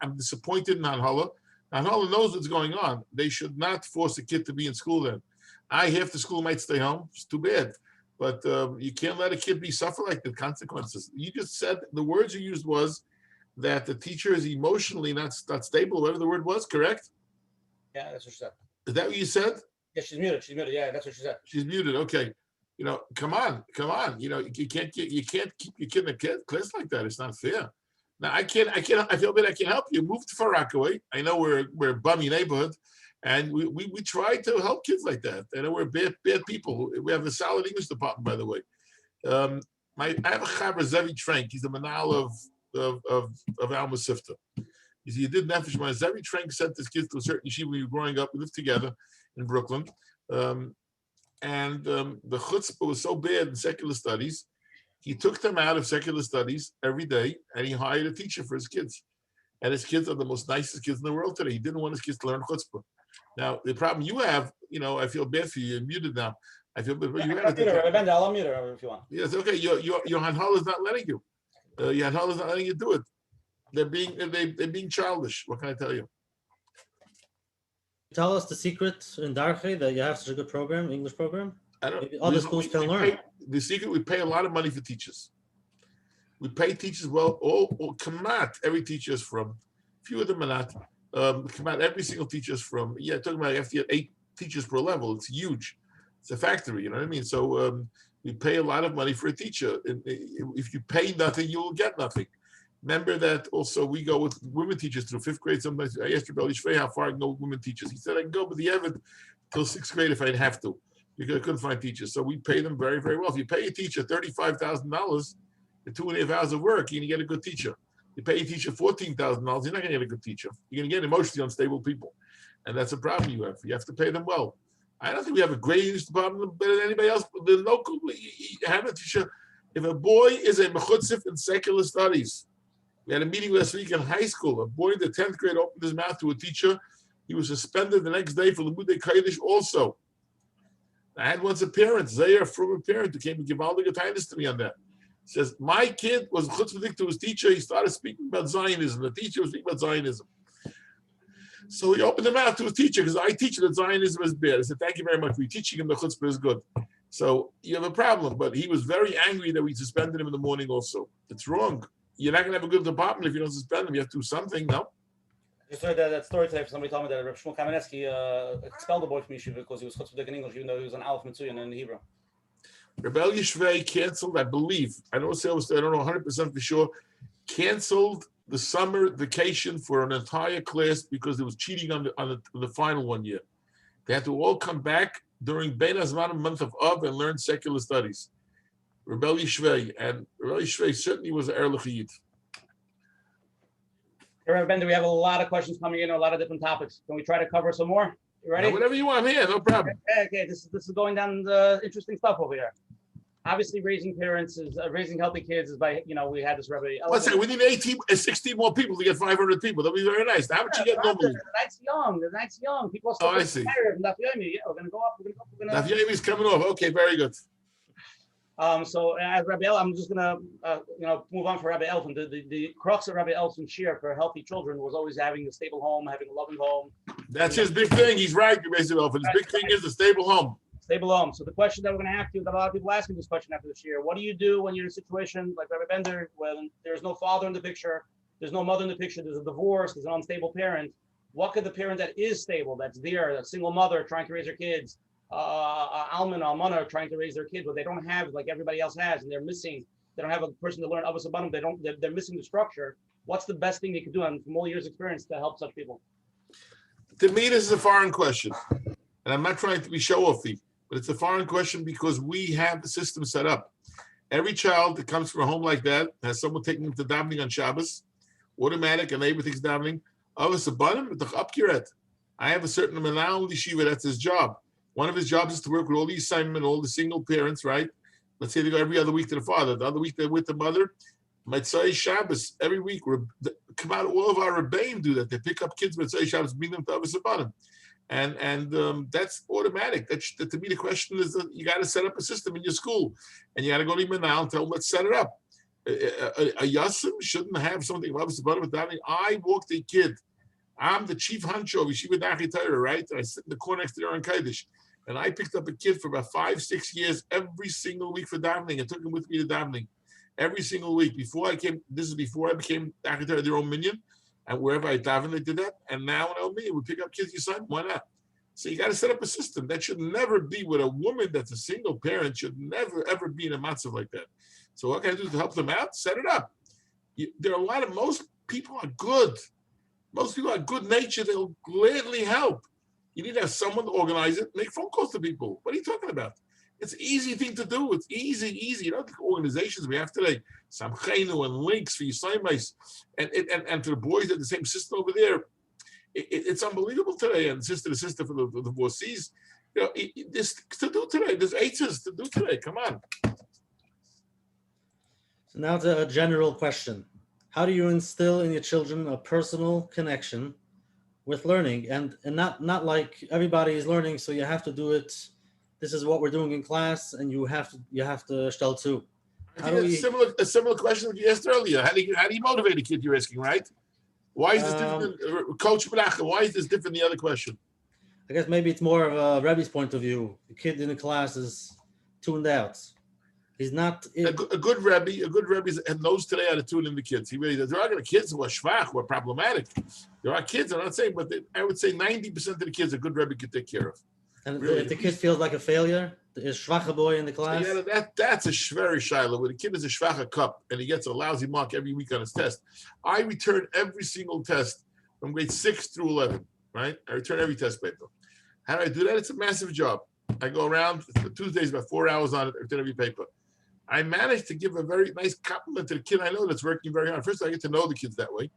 I'm disappointed in Hanhala. Hanhala knows what's going on. They should not force a kid to be in school then. Half the school might stay home. It's too bad. But you can't let a kid suffer like the consequences. You just said, the words you used was that the teacher is emotionally not stable, whatever the word was, correct? Yeah, that's what she said. Is that what you said? Yeah, she's muted. Yeah, that's what she said. She's muted. Okay. Come on. You can't keep your kid in a class like that. It's not fair. Now I feel that I can help you. Move to Far Rockaway. I know we're a bummy neighborhood, and we try to help kids like that. I know we're bad people. We have a solid English department, by the way. I have a chaver, Zevi Trank. He's the manal of Alma Sifta. He did nefesh. When Zevi Trank sent his kids to a certain yeshiva when we were growing up. We lived together in Brooklyn. And the chutzpah was so bad in secular studies, he took them out of secular studies every day, and he hired a teacher for his kids. And his kids are the most nicest kids in the world today. He didn't want his kids to learn chutzpah. Now, the problem you have, I feel bad for you. You're muted now. I feel bad for you. I'll mute her if you want. Yes, okay. Your Hanhala is not letting you. Your Hanhala is not letting you do it. They're being childish. What can I tell you? Tell us the secret in Darche that you have such a good program, English program. Maybe other schools can learn. The secret: we pay a lot of money for teachers. We pay teachers well. All Kamat, every teacher is from. Few of them are not. Kamat, every single teacher is from. Yeah, talking about you have to get 8 teachers per level. It's huge. It's a factory. You know what I mean? So we pay a lot of money for a teacher. If you pay nothing, you will get nothing. Remember that also we go with women teachers through 5th grade. Sometimes I asked Rabbi Yaakov how far I can go with women teachers. He said I can go with the Evid till 6th grade if I'd have to, because I couldn't find teachers. So we pay them very, very well. If you pay a teacher $35,000 for 2.5 hours of work, you're gonna get a good teacher. You pay a teacher $14,000, you're not gonna get a good teacher. You're gonna get emotionally unstable people, and that's a problem you have. You have to pay them well. I don't think we have a great English department better than anybody else. But the local, you have a teacher. If a boy is a mechutzif in secular studies. We had a meeting last week in high school. A boy in the 10th grade opened his mouth to a teacher. He was suspended the next day for Limudei Kodesh also. I had once a parent, Zayer, from a parent who came and gave all the kindness to me on that. Says, my kid was chutzpahdik to his teacher. He started speaking about Zionism. The teacher was speaking about Zionism. So he opened the mouth to his teacher because I teach that Zionism is bad. I said, thank you very much for teaching him the chutzpah is good. So you have a problem. But he was very angry that we suspended him in the morning also. It's wrong. You're not going to have a good department if you don't suspend him. You have to do something, no? I just heard that story today. Somebody told me that Rabbi Menachem expelled the boy from yeshiva because he was chutzpahdik in English, even though he was an Aleph Mitzuyan in Hebrew. Rebel Yishvei canceled, I believe, I don't know 100% for sure, canceled the summer vacation for an entire class because it was cheating on the final one year. They had to all come back during Bein Hazmanim, month of Av, and learn secular studies. Rebel Yishvei, and Rebel Yishvei certainly was an Erlich Yid. Rabbi Bender, we have a lot of questions coming in, a lot of different topics. Can we try to cover some more? You ready? Now, whatever you want, I'm here, no problem. Okay, this is going down the interesting stuff over here. Obviously, raising parents is raising healthy kids is by, we had this Rabbi. Let's say we need 16 more people to get 500 people. That'll be very nice. How much you get normally? The night's young. People are still I see. tired. Yeah, we're gonna go up. Daf Yomi is coming off. Okay, very good. So as Rabbi El, I'm just gonna move on for Rabbi Elfin. The crux of Rabbi Elfin's share for healthy children was always having a stable home, having a loving home. That's his big thing. He's right, Rabbi Elfin. His big thing is a stable home. Stable home. So the question that we're going to have to, that a lot of people ask me this question after this year, what do you do when you're in a situation like Rabbi Bender, when there's no father in the picture, there's no mother in the picture, there's a divorce, there's an unstable parent? What could the parent that is stable, that's there, a single mother trying to raise her kids, alman, almana trying to raise their kids, but they don't have like everybody else has, and they're missing, they don't have a person to learn Avos Abanim, they're missing the structure. What's the best thing they could do, and from all years' experience, to help such people? To me, this is a foreign question, and I'm not trying to be show-offy. But it's a foreign question because we have the system set up. Every child that comes from a home like that has someone taking them to davening on Shabbos, automatic, and neighbor thinks davening. I have a certain Menal Yeshiva, that's his job. One of his jobs is to work with all the assignment, all the single parents, right? Let's say they go every other week to the father, the other week they're with the mother. Mitzvah Shabbos, every week, come out, all of our Rebbeim do that. They pick up kids, Mitzvah Shabbos, bring them to Avos Abanim. And that's automatic. That to me, the question is that you got to set up a system in your school, and you got to go to Manal and tell them, let's set it up. A Yasim shouldn't have something about davening. I walked a kid. I'm the chief honcho of Yeshiva Dachi Torah, right? And I sit in the corner next to the Aron Kodesh, and I picked up a kid for about 5-6 years every single week for davening. I took him with me to davening every single week. Before I became Dachi Torah, their own minion. And wherever I daven, I did that. And now in El we pick up kids you sign. Why not? So you got to set up a system. That should never be with a woman that's a single parent, should never, ever be in a matzav like that. So what can I do to help them out? Set it up. Most people are good. Most people are good natured. They'll gladly help. You need to have someone to organize it, make phone calls to people. What are you talking about? It's an easy thing to do. It's easy. You know, the organizations we have today, Samchenu and links for Yisraelis, and for the boys at the same system over there. It's unbelievable today. And sister to sister for the divorcees. This to do today. There's eights to do today. Come on. So now to a general question. How do you instill in your children a personal connection with learning? And not like everybody is learning, so you have to do it. This is what we're doing in class, and you have to shtel too. A similar question that you asked earlier. How do you motivate a kid? You're asking, right? Why is this different, Coach Menachem? Why is this different than the other question? I guess maybe it's more of a Rebbe's point of view. The kid in the class is tuned out. He's not a good Rebbe knows today how to tune in the kids. He really does. There are kids who are schwach, who are problematic. There are kids, I'm not saying, but I would say 90% of the kids a good Rebbe could take care of. And really, if the kid feels like a failure, is schwache boy in the class? So yeah, that's a very shiloh. When the kid is a schwache cup and he gets a lousy mark every week on his test. I return every single test from grade 6 through 11, right? I return every test paper. How do I do that? It's a massive job. I go around, Tuesdays, about 4 hours on it, I return every paper. I managed to give a very nice compliment to the kid I know that's working very hard. First, I get to know the kids that way.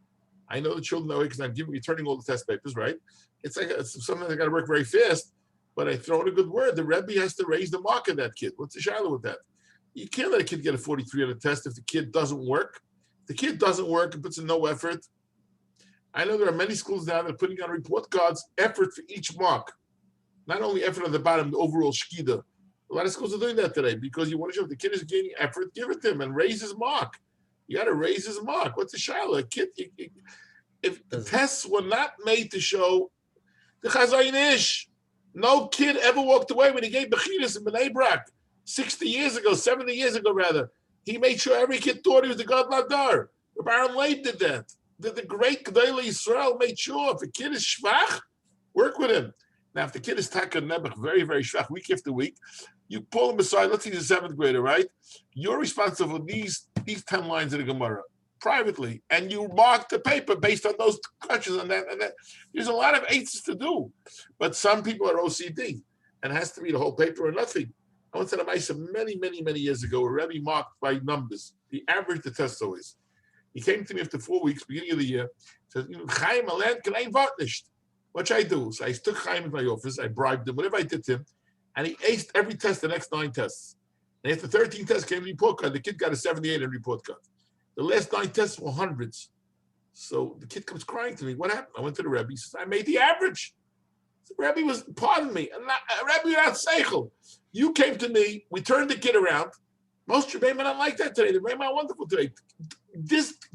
I know the children that way because I'm returning all the test papers, right? It's something I got to work very fast. But I throw in a good word. The Rebbe has to raise the mark of that kid. What's the shiloh with that? You can't let a kid get a 43 on a test if the kid doesn't work. If the kid doesn't work and puts in no effort. I know there are many schools now that are putting on report cards, effort for each mark. Not only effort on the bottom, the overall shkida. A lot of schools are doing that today because you want to show if the kid is gaining effort, give it to him and raise his mark. You got to raise his mark. What's the shaila? A kid, if the tests were not made to show the Chazayin Ish, no kid ever walked away when he gave Bechinas in Bnei Brak 60 years ago, 70 years ago rather. He made sure every kid thought he was the God Ladar. Rabbi Aaron Leib did that. The great Gedolei Yisrael made sure if a kid is shvach, work with him. Now, if the kid is taka nebuch, very, very shvach, week after week, you pull him aside. Let's say he's a 7th grader, right? You're responsible for these 10 lines of the Gemara privately, and you mark the paper based on those questions and that. There's a lot of eights to do, but some people are OCD, and it has to be the whole paper or nothing. I went to the Maisa many, many, many years ago, a Rebbe marked by numbers, the average the test always. He came to me after 4 weeks, beginning of the year, said, Chaim, can I nicht? What should I do? So I took Chaim in my office, I bribed him, whatever I did to him, and he aced every test, the next 9 tests. And after 13 tests came the report card, the kid got a 78 in report card. The last 9 tests were hundreds. So the kid comes crying to me, what happened? I went to the Rebbe, he says, I made the average. The Rebbe was, pardon me, Rebbe without seichel. You came to me, we turned the kid around. Most Rebbeim are not like that today. The Rebbeim are wonderful today.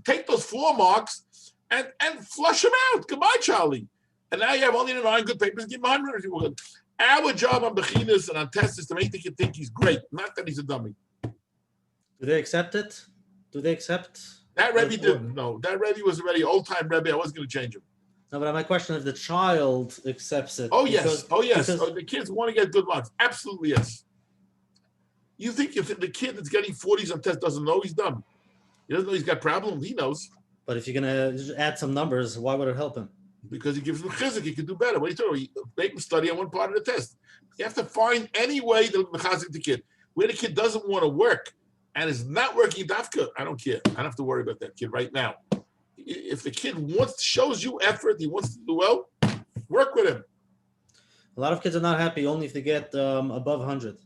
Take those 4 marks and flush them out. Goodbye, Charlie. And now you have only 9 good papers, give him 100 if you want. Our job on Bechinas and on tests is to make the kid think he's great, not that he's a dummy. Do they accept it? Do they accept? That Rebbe didn't. No, that Rebbe was already old-time Rebbe. I wasn't going to change him. No, but my question is, the child accepts it. Oh, yes. The kids want to get good marks. Absolutely, yes. You think if the kid that's getting 40s on tests doesn't know, he's dumb. He doesn't know he's got problems. He knows. But if you're going to add some numbers, why would it help him? Because he gives him chizik, he can do better. What are you talking about? Make him study on one part of the test. You have to find any way to mechazik the kid. Where the kid doesn't want to work and is not working dafka, I don't care. I don't have to worry about that kid right now. If the kid shows you effort, he wants to do well, work with him. A lot of kids are not happy only if they get above 100.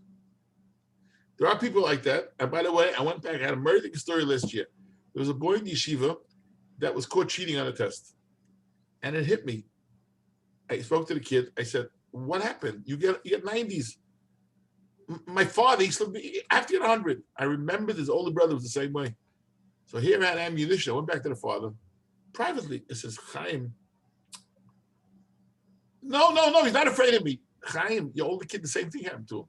There are people like that. And by the way, I went back, I had a murder story last year. There was a boy in the yeshiva that was caught cheating on a test. And it hit me. I spoke to the kid. I said, what happened? You get 90s. My father, he said, I have to get 100. I remember his older brother was the same way. So here I had ammunition. I went back to the father. Privately, it says, Chaim. No, he's not afraid of me. Chaim, your older kid, the same thing happened to him.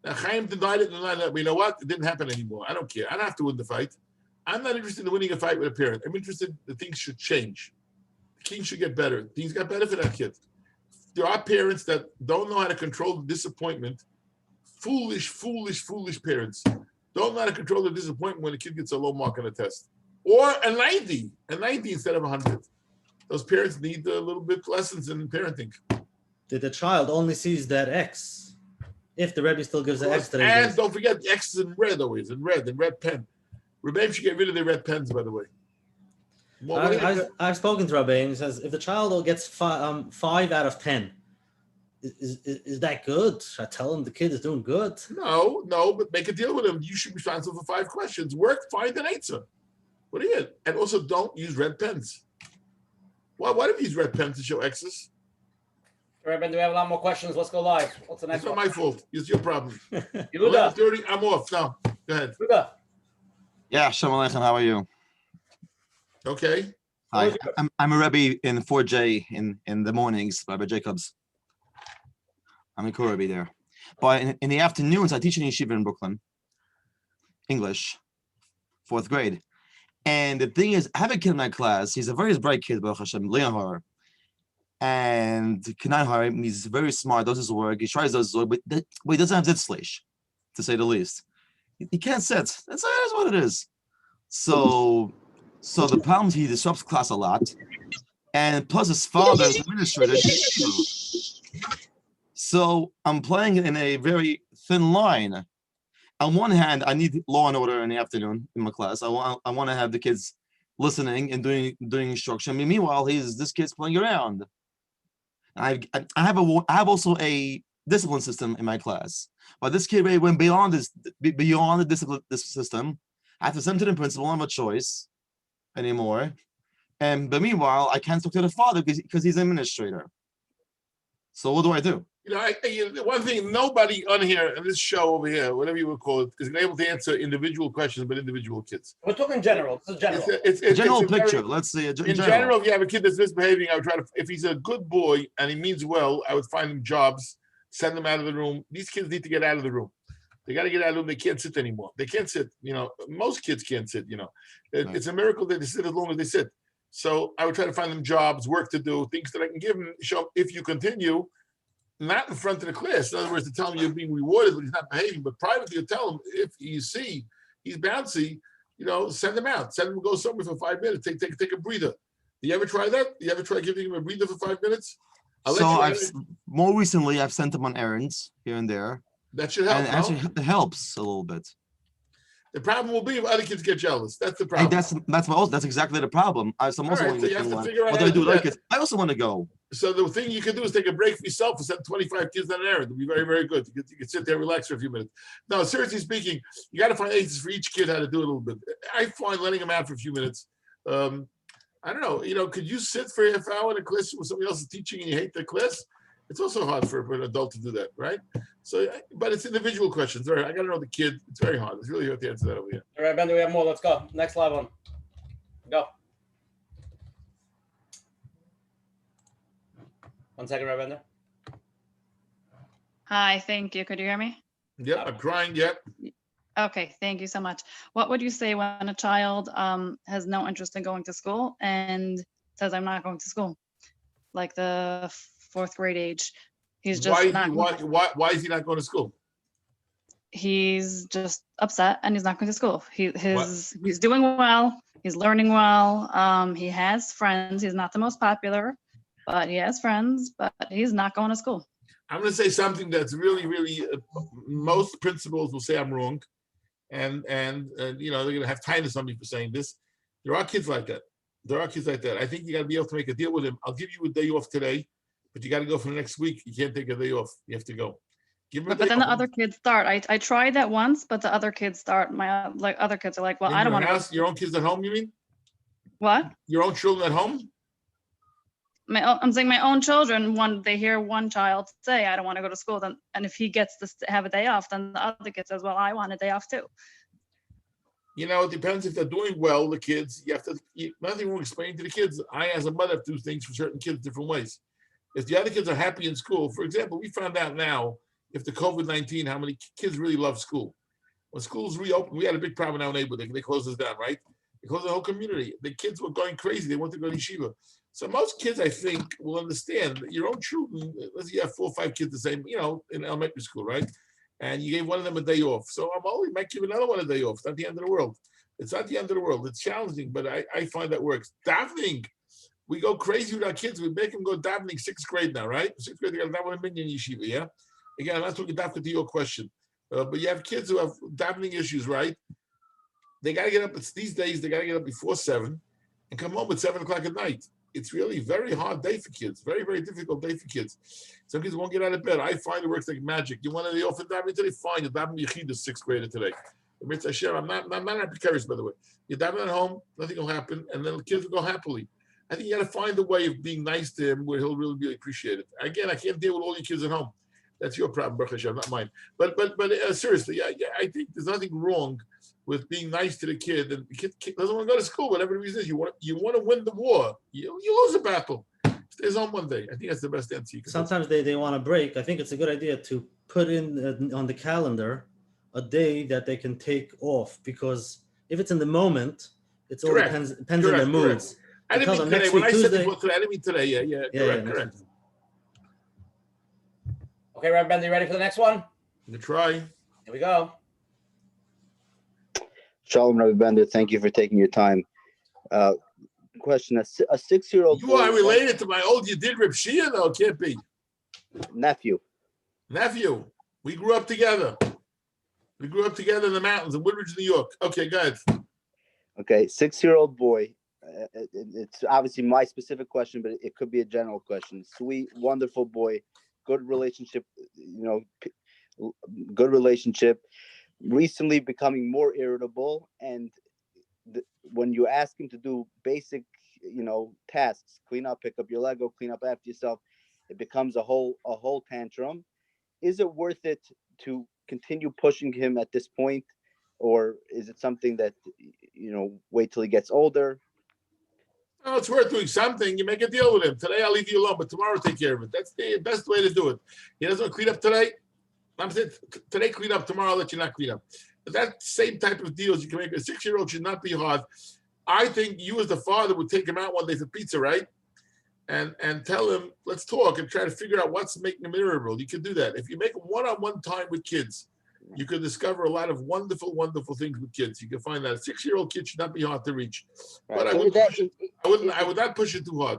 Now, Chaim denied it. But you know what? It didn't happen anymore. I don't care. I don't have to win the fight. I'm not interested in winning a fight with a parent. I'm interested that things should change. Things should get better. Things got better for that kid. There are parents that don't know how to control the disappointment. Foolish parents. Don't know how to control the disappointment when a kid gets a low mark on a test. Or a 90 instead of 100. Those parents need a little bit lessons in parenting. That the child only sees that X. If the Rebbe still gives the X to and don't forget, the X is in red always, in red pen. Rebbe should get rid of their red pens, by the way. I've spoken to Rabbi, and he says if the child gets 5 out of 10, is that good? Should I tell him the kid is doing good? No, but make a deal with him. You should be responsible for 5 questions. Work, find an answer. What are you? And also, don't use red pens. Why do you use red pens to show X's? Rabbi, do we have a lot more questions? Let's go live. What's the next one? It's not my fault. It's your problem. 11:30, I'm off. No, go ahead. Yehuda. Yeah, Shalom Aleichem. How are you? Okay. Hi. I'm a Rebbe in 4J in the mornings, Rabbi Jacobs. I'm a co-Rebbe there. But in the afternoons, I teach in yeshiva in Brooklyn, English, 4th grade. And the thing is, I have a kid in my class. He's a very bright kid, Baruch Hashem, Leon Har. And Kenan Har, he's very smart, does his work. He tries to do his work, but he doesn't have zitzlish, to say the least. He can't sit. That's what it is. So the problem is he disrupts class a lot. And plus his father is administrator. So I'm playing in a very thin line. On one hand, I need law and order in the afternoon in my class. I want to have the kids listening and doing instruction. Meanwhile, this kid's playing around. I have also a discipline system in my class, but this kid really went beyond the discipline system. I have to send to the principal. I don't have a choice anymore. But meanwhile, I can't talk to the father because he's an administrator. So what do I do? One thing, nobody on here, in this show over here, whatever you would call it, is able to answer individual questions about individual kids. We're talking general. This is general. It's General a very- picture. Let's say in in general, if you have a kid that's misbehaving, I would try to, if he's a good boy and he means well, I would find him jobs, send them out of the room. These kids need to get out of the room. They got to get out of the room. They can't sit anymore. They can't sit. Most kids can't sit. It's a miracle that they sit as long as they sit. So I would try to find them jobs, work to do, things that I can give them. Show if you continue, not in front of the class. In other words, to tell him you're being rewarded when he's not behaving, but privately, you tell him if you see he's bouncy, send him out. Send him to go somewhere for 5 minutes. Take a breather. Do you ever try that? Do you ever try giving him a breather for 5 minutes? More recently I've sent him on errands here and there. That should help. And actually it helps a little bit. The problem will be if other kids get jealous. That's the problem. That's exactly the problem. So you have to figure out what do I do with other kids? I also want to go. So the thing you can do is take a break for yourself and send 25 kids on an errand. It'll be very, very good. You can sit there, relax for a few minutes. No, seriously speaking, you got to find ages for each kid how to do it a little bit. I find letting them out for a few minutes. I don't know. Could you sit for a half hour in a class where somebody else is teaching and you hate the class? It's also hard for an adult to do that, right? So, but it's individual questions. All right, I got to know the kid. It's very hard. It's really hard to answer that over here. All right, Bender, we have more. Let's go. Next live one. Go. 1 second, Rabbi Bender. Hi, thank you. Could you hear me? Yep, I'm trying. Yep. Okay, thank you so much. What would you say when a child has no interest in going to school and says, I'm not going to school? Like the 4th grade age. He's just why is he not going to school? He's just upset and he's not going to school. He's doing well. He's learning well. He has friends. He's not the most popular, but he has friends, but he's not going to school. I'm going to say something that's really, really, most principals will say I'm wrong. And they're going to have kindness on me for saying this. There are kids like that. I think you got to be able to make a deal with him. I'll give you a day off today, but you got to go for the next week. You can't take a day off. You have to go. But then the other kids start. I tried that once, but the other kids start. Other kids are like, well, I don't want to. Your own kids at home, you mean? What? Your own children at home? I'm saying my own children, when they hear one child say, I don't want to go to school, then, and if he gets to have a day off, then the other kid says, well, I want a day off too. It depends if they're doing well, the kids. Nothing wrong explaining to the kids. I, as a mother, have to do things for certain kids different ways. If the other kids are happy in school, for example, we found out now, if the COVID-19, how many kids really love school. When schools reopened, we had a big problem in our neighborhood. They closed us down, right? They closed the whole community. The kids were going crazy. They wanted to go to yeshiva. So most kids, I think, will understand that your own children, let's say you have 4 or 5 kids the same, in elementary school, right? And you gave one of them a day off. So you might give another one a day off. It's not the end of the world. It's not the end of the world. It's challenging, but I find that works. Davening, we go crazy with our kids. We make them go davening 6th grade now, right? 6th grade, they got to daven a minyan yeshiva, yeah? Again, I'm not talking dafka to your question, but you have kids who have davening issues, right? They got to get up. These days, they got to get up before 7 and come home at 7 o'clock at night. It's really a very hard day for kids. Very, very difficult day for kids. Some kids won't get out of bed. I find it works like magic. You want to offer davening today? Fine. You're davening Yechid, 6th grader today. I'm not precarious, by the way. You're davening at home, nothing will happen, and then the kids will go happily. I think you got to find a way of being nice to him where he'll really appreciate it. Again, I can't deal with all your kids at home. That's your problem, Baruch Hashem, not mine. But seriously, I think there's nothing wrong with being nice to the kid. And the kid doesn't want to go to school, whatever the reason is. You want to win the war. You lose a battle. Stays home one day. I think that's the best answer you can. Sometimes they want to break. I think it's a good idea to put in on the calendar a day that they can take off, because if it's in the moment, it's all depends on their moods. I didn't mean today. When I said before today, I didn't mean today. Yeah. Correct. Okay, Rabbi Bender, you ready for the next one? You try. Here we go. Shalom, Rabbi Bender. Thank you for taking your time. Question: a 6-year-old. You are related to my old Yedid Reb Shia, though? Can't be. Nephew. We grew up together. In the mountains in Woodridge, New York. Okay, go ahead. Okay, 6-year-old boy. It's obviously my specific question, but it could be a general question. Sweet, wonderful boy, good relationship. Good relationship. Recently becoming more irritable, and when you ask him to do basic, tasks, clean up, pick up your Lego, clean up after yourself, it becomes a whole tantrum. Is it worth it to continue pushing him at this point, or is it something that, wait till he gets older? Oh, it's worth doing something. You make a deal with him. Today I'll leave you alone, but tomorrow I'll take care of it. That's the best way to do it. He doesn't want to clean up today. I'm saying today clean up, tomorrow I'll let you not clean up. But that same type of deals you can make. A 6-year-old should not be hard. I think you as the father would take him out one day for pizza, right? And tell him, let's talk and try to figure out what's making him irritable. You can do that. If you make one-on-one time with kids, you can discover a lot of wonderful, wonderful things with kids. You can find that a 6-year-old kid should not be hard to reach. Right. But I would not push it too hard.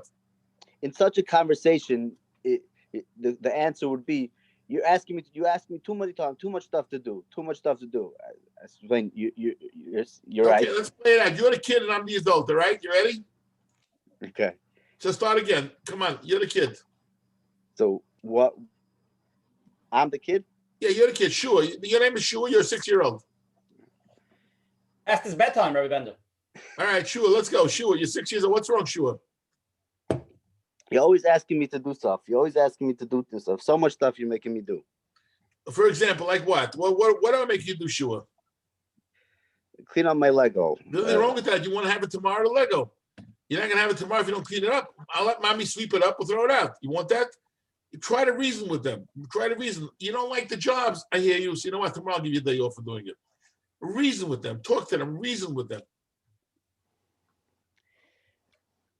In such a conversation, the answer would be, you ask me too much time, too much stuff to do. I explain, you're right. Okay, let's play it out. You're the kid and I'm the adult, all right? You ready? Okay. So start again. Come on, you're the kid. So what? I'm the kid? Yeah, you're the kid. Sure. Your name is Shua. You're a 6-year-old. That's his bedtime, Rabbi Bender. All right, Shua, let's go. Shua, you're 6 years old. What's wrong, Shua? You're always asking me to do stuff. So much stuff you're making me do. For example, like what? What do I make you do, Shua? Clean up my Lego. There's nothing wrong with that. You want to have it tomorrow, the Lego. You're not going to have it tomorrow if you don't clean it up. I'll let mommy sweep it up. We'll throw it out. You want that? You try to reason with them. Try to reason. You don't like the jobs. I hear you. So you know what? Tomorrow I'll give you a day off for doing it. Reason with them. Talk to them. Reason with them.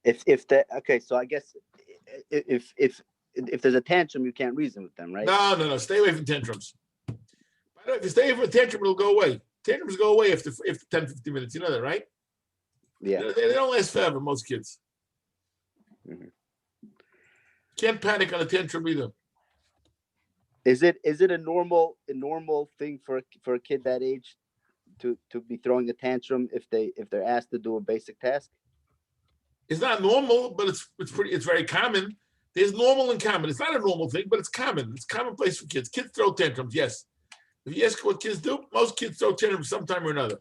So I guess if there's a tantrum, you can't reason with them, right? No. Stay away from tantrums. By the way, if you stay away from a tantrum, it'll go away. Tantrums go away after 10, 15 minutes. You know that, right? Yeah. They don't last forever, most kids. Mm-hmm. Can't panic on a tantrum either. Is it a normal thing for a kid that age to be throwing a tantrum if they're asked to do a basic task? It's not normal, but it's very common. There's normal and common. It's not a normal thing, but it's common. It's commonplace for kids. Kids throw tantrums, yes. If you ask what kids do, most kids throw tantrums sometime or another.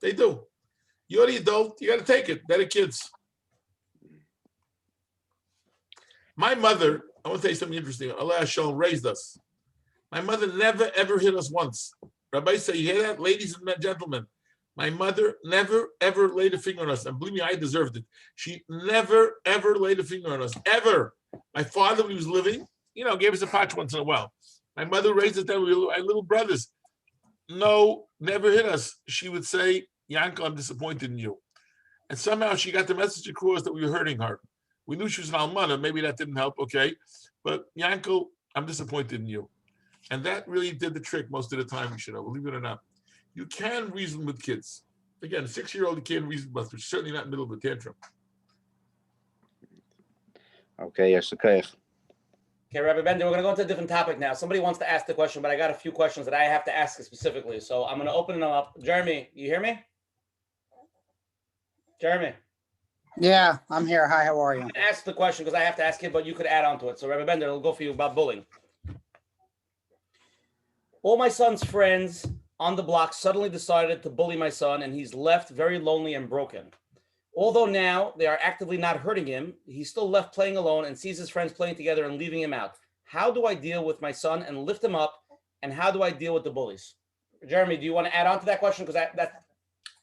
They do. You're the adult, you got to take it. They're the kids. My mother, I want to tell you something interesting. Allah Hashem raised us. My mother never, ever hit us once. Rabbi said, you hear that? Ladies and gentlemen, my mother never, ever laid a finger on us. And believe me, I deserved it. She never, ever laid a finger on us, ever. My father, when he was living, gave us a patch once in a while. My mother raised us then, we were little brothers. No, never hit us. She would say, Yankel, I'm disappointed in you. And somehow she got the message across that we were hurting her. We knew she was an almana. Maybe that didn't help, okay? But Yankel, I'm disappointed in you. And that really did the trick most of the time, believe it or not. You can reason with kids. Again, a 6-year-old, you can't reason with, but certainly not in the middle of a tantrum. Okay, yes, okay. Okay, Rabbi Bender, we're going to go into a different topic now. Somebody wants to ask the question, but I got a few questions that I have to ask specifically. So I'm going to open them up. Jeremy, you hear me? Jeremy. Yeah, I'm here. Hi, how are you? I'm going to ask the question because I have to ask it, but you could add on to it. So Rabbi Bender, it'll go for you about bullying. All my son's friends on the block suddenly decided to bully my son, and he's left very lonely and broken. Although now they are actively not hurting him, he's still left playing alone and sees his friends playing together and leaving him out. How do I deal with my son and lift him up? And how do I deal with the bullies? Jeremy, do you want to add on to that question? Because that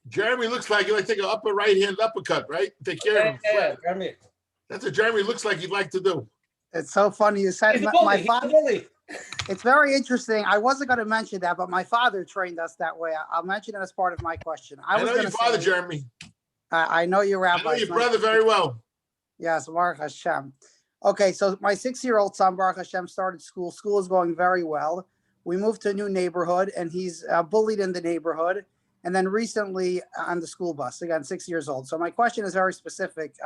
Jeremy looks like he'd like to take an upper right-hand uppercut, right? Take care of him. Yeah, Jeremy. That's what Jeremy looks like he'd like to do. It's so funny you said my father. It's very interesting. I wasn't going to mention that, but my father trained us that way. I'll mention it as part of my question. I know your father, Jeremy. I know your rabbi. I know your brother very well. Yes, Baruch Hashem. Okay, so my 6-year-old son, Baruch Hashem, started school. School is going very well. We moved to a new neighborhood, and he's bullied in the neighborhood. And then recently on the school bus, again, 6 years old. So my question is very specific.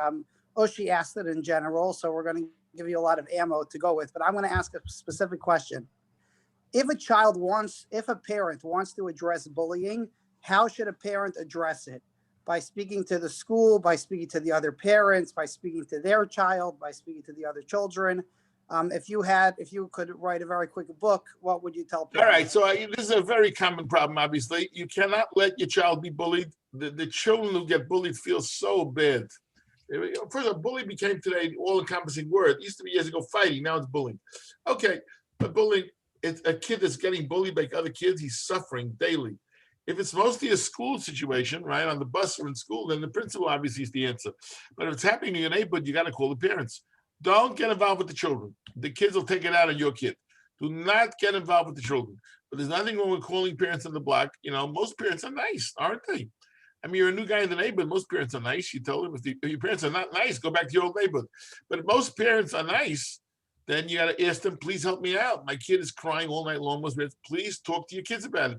Oshi asked it in general, so we're going to give you a lot of ammo to go with. But I'm going to ask a specific question. If a parent wants to address bullying, how should a parent address it? By speaking to the school, by speaking to the other parents, by speaking to their child, by speaking to the other children. If you could write a very quick book, what would you tell parents? All right, so this is a very common problem, obviously. You cannot let your child be bullied. The children who get bullied feel so bad. First of all, bullying became today an all-encompassing word. It used to be years ago fighting, now it's bullying. Okay, but bullying, it's a kid that's getting bullied by other kids, he's suffering daily. If it's mostly a school situation, right, on the bus or in school, then the principal obviously is the answer. But if it's happening in your neighborhood, you got to call the parents. Don't get involved with the children. The kids will take it out on your kid. Do not get involved with the children. But there's nothing wrong with calling parents on the block. Most parents are nice, aren't they? I mean, you're a new guy in the neighborhood. Most parents are nice. You tell them if your parents are not nice, go back to your old neighborhood. But if most parents are nice, then you got to ask them, please help me out. My kid is crying all night long. Please talk to your kids about it.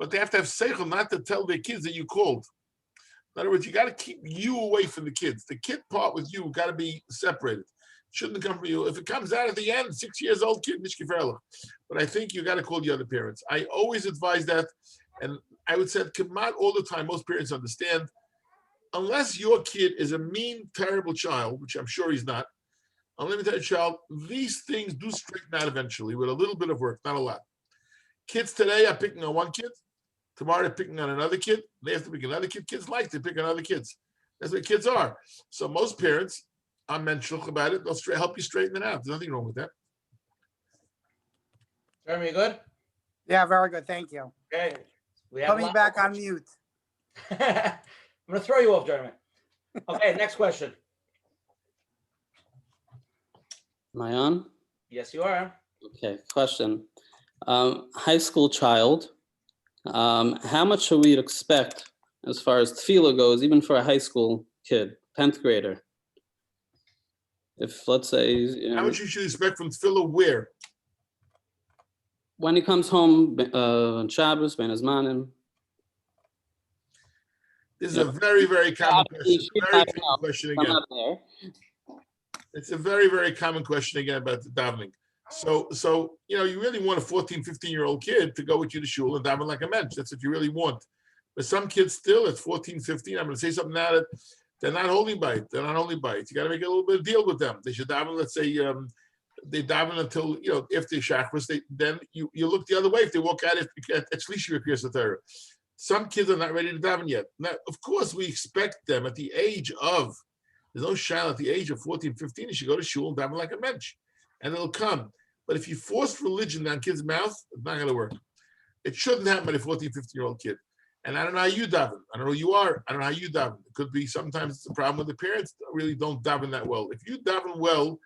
But they have to have seichel not to tell their kids that you called. In other words, you got to keep you away from the kids. The kid part with you got to be separated. Shouldn't come from you. If it comes out at the end, 6 years old kid, nicht gefährlich. But I think you got to call the other parents. I always advise that. And I would say, come out all the time. Most parents understand. Unless your kid is a mean, terrible child, which I'm sure he's not, unlimited child, these things do straighten out eventually with a little bit of work, not a lot. Kids today are picking on one kid. Tomorrow they're picking on another kid. They have to pick another kid. Kids like to pick on other kids. That's what kids are. So most parents are mental about it. They'll help you straighten it out. There's nothing wrong with that. Jeremy, you good? Yeah, very good. Thank you. Okay. Put me back on mute. I'm going to throw you off, Jeremy. Okay, next question. Am I on? Yes, you are. Okay, question. High school child, how much should we expect as far as tefillah goes, even for a high school kid, 10th grader? If, let's say... How much you should expect from tefillah where? When he comes home on Shabbos, Ben Azmanim. This is a very, very common question. Very common question again. It's a very, very common question again about the davening. So you really want a 14, 15-year-old kid to go with you to shul and daven like a mensch. That's what you really want. But some kids still at 14, 15, I'm going to say something now that they're not holding by it. They're not holding by it. You got to make a little bit of deal with them. They should daven, let's say, they daven until, if they shachris, then you look the other way. If they walk out, at least you appears the Torah. Some kids are not ready to daven yet. Now, of course, we expect them at the age of, there's no child at the age of 14, 15, you should go to shul and daven like a mensch, and it'll come. But if you force religion down kids' mouth, it's not going to work. It shouldn't happen by a 14, 15-year-old kid. And I don't know how you daven. I don't know who you are. I don't know how you daven. It could be sometimes it's a problem with the parents really don't daven that well. If you daven well,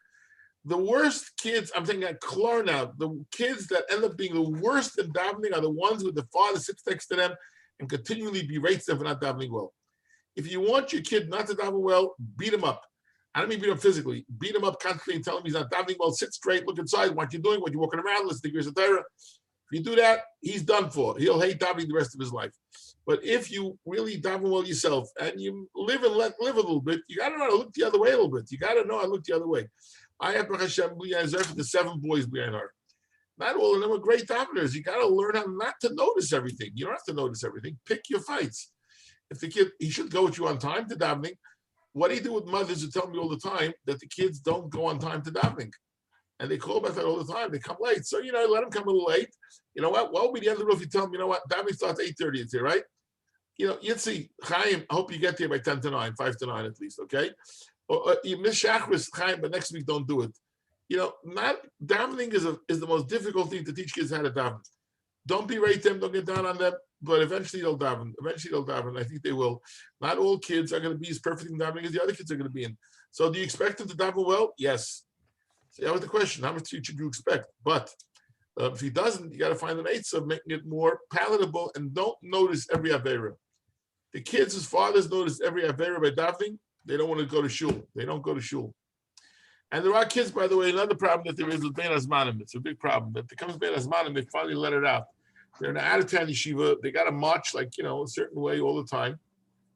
the worst kids, I'm thinking at Klor now, the kids that end up being the worst in davening are the ones where the father sits next to them and continually berates them for not davening well. If you want your kid not to daven well, beat him up. I don't mean beat him physically. Beat him up constantly and tell him he's not davening well. Sit straight, look inside, what you're doing, what you're walking around, listen to Gears of Torah. If you do that, he's done for. He'll hate davening the rest of his life. But if you really daven well yourself and you live and let live a little bit, you got to know how to look the other way a little bit. You got to know how to look the other way. I have Baruch Hashem, the 7 boys behind her. Not all of them are great daveners. You got to learn how not to notice everything. You don't have to notice everything. Pick your fights. If the kid, he should go with you on time to davening. What do you do with mothers who tell me all the time that the kids don't go on time to davening? And they call about that all the time. They come late. So, let them come a little late. You know what? What would be the end of the roof if you tell them, davening starts 8:30, it's here, right? Yitzi, Chaim, I hope you get there by 10 to 9, 5 to 9 at least, okay? Or you miss Shachris, Chaim, but next week don't do it. Not davening is the most difficult thing to teach kids how to daven. Don't berate them, don't get down on them, but eventually they'll daven. I think they will. Not all kids are going to be as perfect in davening as the other kids are going to be in. So do you expect them to daven well? Yes. So that was the question. How much should you expect? But if he doesn't, you got to find an eighth of making it more palatable and don't notice every Avera. The kids, whose fathers notice every Avera by davening, they don't want to go to shul. They don't go to shul. And there are kids, by the way, another problem that there is with Ben Azmanim. It's a big problem. That there comes Ben Azmanim, they finally let it out. They're in an out-of-town yeshiva. They got to march a certain way all the time.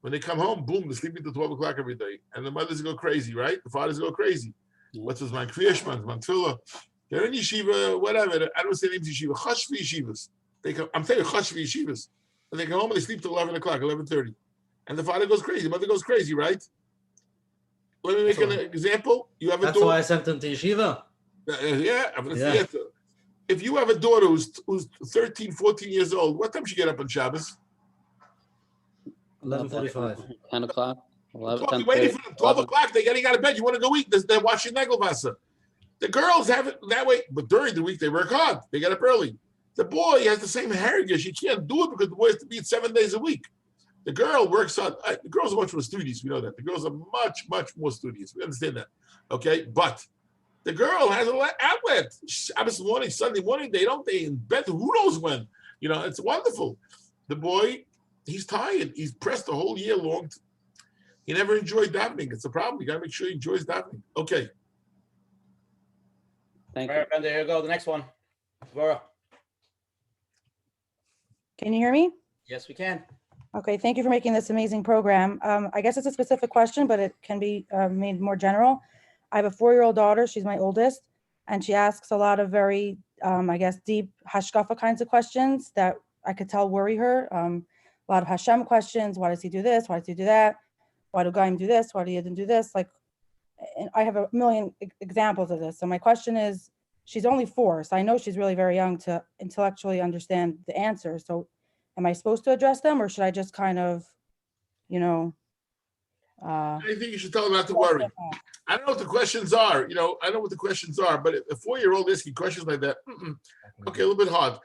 When they come home, boom, they're sleeping till 12 o'clock every day. And the mothers go crazy, right? The fathers go crazy. What's his man? Kriyashman, man, Tefillah. They're in yeshiva, whatever. I don't say names yeshiva. Chashvi yeshivas. I'm telling you, chashvi yeshivas. And they come home and they sleep till 11 o'clock, 11:30. And the father goes crazy. The mother goes crazy, right? Let me make an example. You have a daughter. That's why I sent him to yeshiva. Yeah. If you have a daughter who's 13, 14 years old, what time should she get up on Shabbos? 11:45. 10 o'clock. You're waiting for them 12 o'clock. They're getting out of bed. You want to go eat. They're watching Nagelwasser. The girls have it that way, but during the week they work hard. They get up early. The boy has the same heritage. He can't do it because the boy has to be 7 days a week. The girl works hard. The girls are much more studious. We know that. The girls are much, much more studious. We understand that. Okay, but the girl has an outlet. Shabbos morning, Sunday morning, they in bed who knows when. You know, it's wonderful. The boy, he's tired. He's pressed the whole year long. He never enjoyed davening. It's a problem. You got to make sure he enjoys davening. Okay. Thank you. All right, Bender, here you go. The next one. Svara. Can you hear me? Yes, we can. Okay, thank you for making this amazing program. I guess it's a specific question, but it can be made more general. I have a 4-year-old daughter. She's my oldest, and she asks a lot of very, I guess, deep hashkafa kinds of questions that I could tell worry her. A lot of Hashem questions. Why does he do this? Why does he do that? Why do Goyim do this? Why do Yidden do this? Like, and I have a million examples of this. So my question is, she's only 4, so I know she's really very young to intellectually understand the answer. So am I supposed to address them, or should I just kind of, you know? I think you should tell them not to worry. I don't know what the questions are. You know, I know what the questions are, but a 4-year-old asking questions like that, okay, a little bit hard.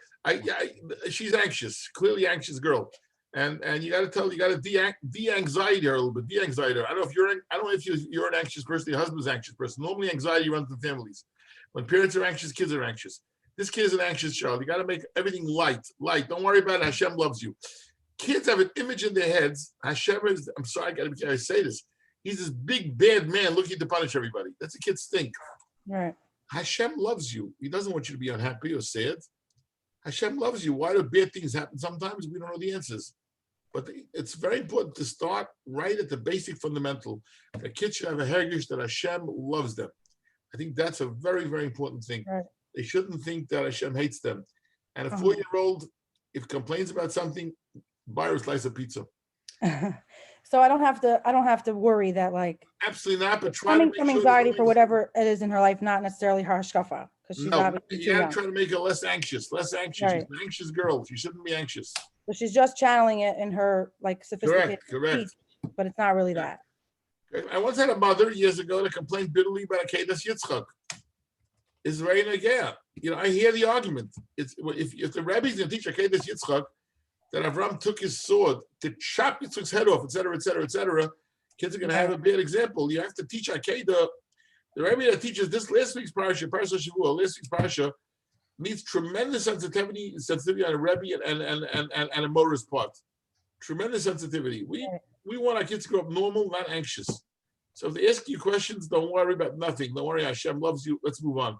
She's anxious, clearly anxious girl. And you got to de-anxiety her a little bit, de-anxiety her. I don't know if you're an anxious person, your husband's an anxious person. Normally anxiety runs in families. When parents are anxious, kids are anxious. This kid is an anxious child. You got to make everything light. Don't worry about it. Hashem loves you. Kids have an image in their heads. Hashem is, I'm sorry, I got to say this. He's this big, bad man looking to punish everybody. That's what kids think. Right. Hashem loves you. He doesn't want you to be unhappy or sad. Hashem loves you. Why do bad things happen sometimes? We don't know the answers. But it's very important to start right at the basic fundamental. A kid should have a heritage that Hashem loves them. I think that's a very, very important thing. Right. They shouldn't think that Hashem hates them. And a 4-year-old, if complains about something, buy her a slice of pizza. So I don't have to worry that, like, absolutely not. But try to make some anxiety for whatever it is in her life, not necessarily her hashkafa, because she's obviously too young. You try to make her less anxious. Right. She's an anxious girl. She shouldn't be anxious. So she's just channeling it in her, like, sophisticated correct. Speech, but it's not really that. I once had a mother years ago that complained bitterly about Akedas Yitzchak. Is right again. You know, I hear the argument. It's if the Rebbe's going to teach Akedas Yitzchak that Avram took his sword to chop Yitzchak's head off, etc., etc., etc., kids are going to have a bad example. You have to teach Akedah. The Rebbe that teaches this last week's parasha, Parashat Shavua, last week's parasha, needs tremendous sensitivity on a Rebbe and a Morah's part. Tremendous sensitivity. We want our kids to grow up normal, not anxious. So if they ask you questions, don't worry about nothing. Don't worry, Hashem loves you. Let's move on.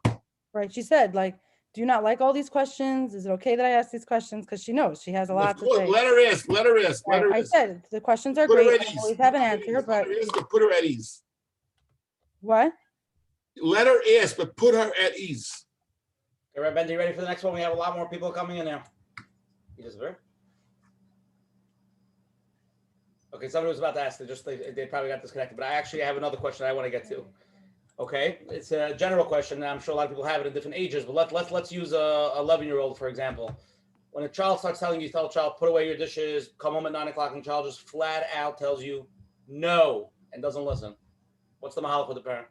Right. She said, like, do you not like all these questions? Is it okay that I ask these questions? Because she knows she has a lot to say. Let her ask. I said the questions are great. I always have an answer, but put her at ease. What? Let her ask, but put her at ease. Okay, Rabbi Bender, you ready for the next one? We have a lot more people coming in now. Okay, somebody was about to ask. They probably got disconnected, but I actually have another question I want to get to. Okay, it's a general question. I'm sure a lot of people have it in different ages, but let's use a 11-year-old for example. When a child starts telling you, tell a child, put away your dishes, come home at 9 o'clock, and the child just flat out tells you no and doesn't listen. What's the mahal for the parent?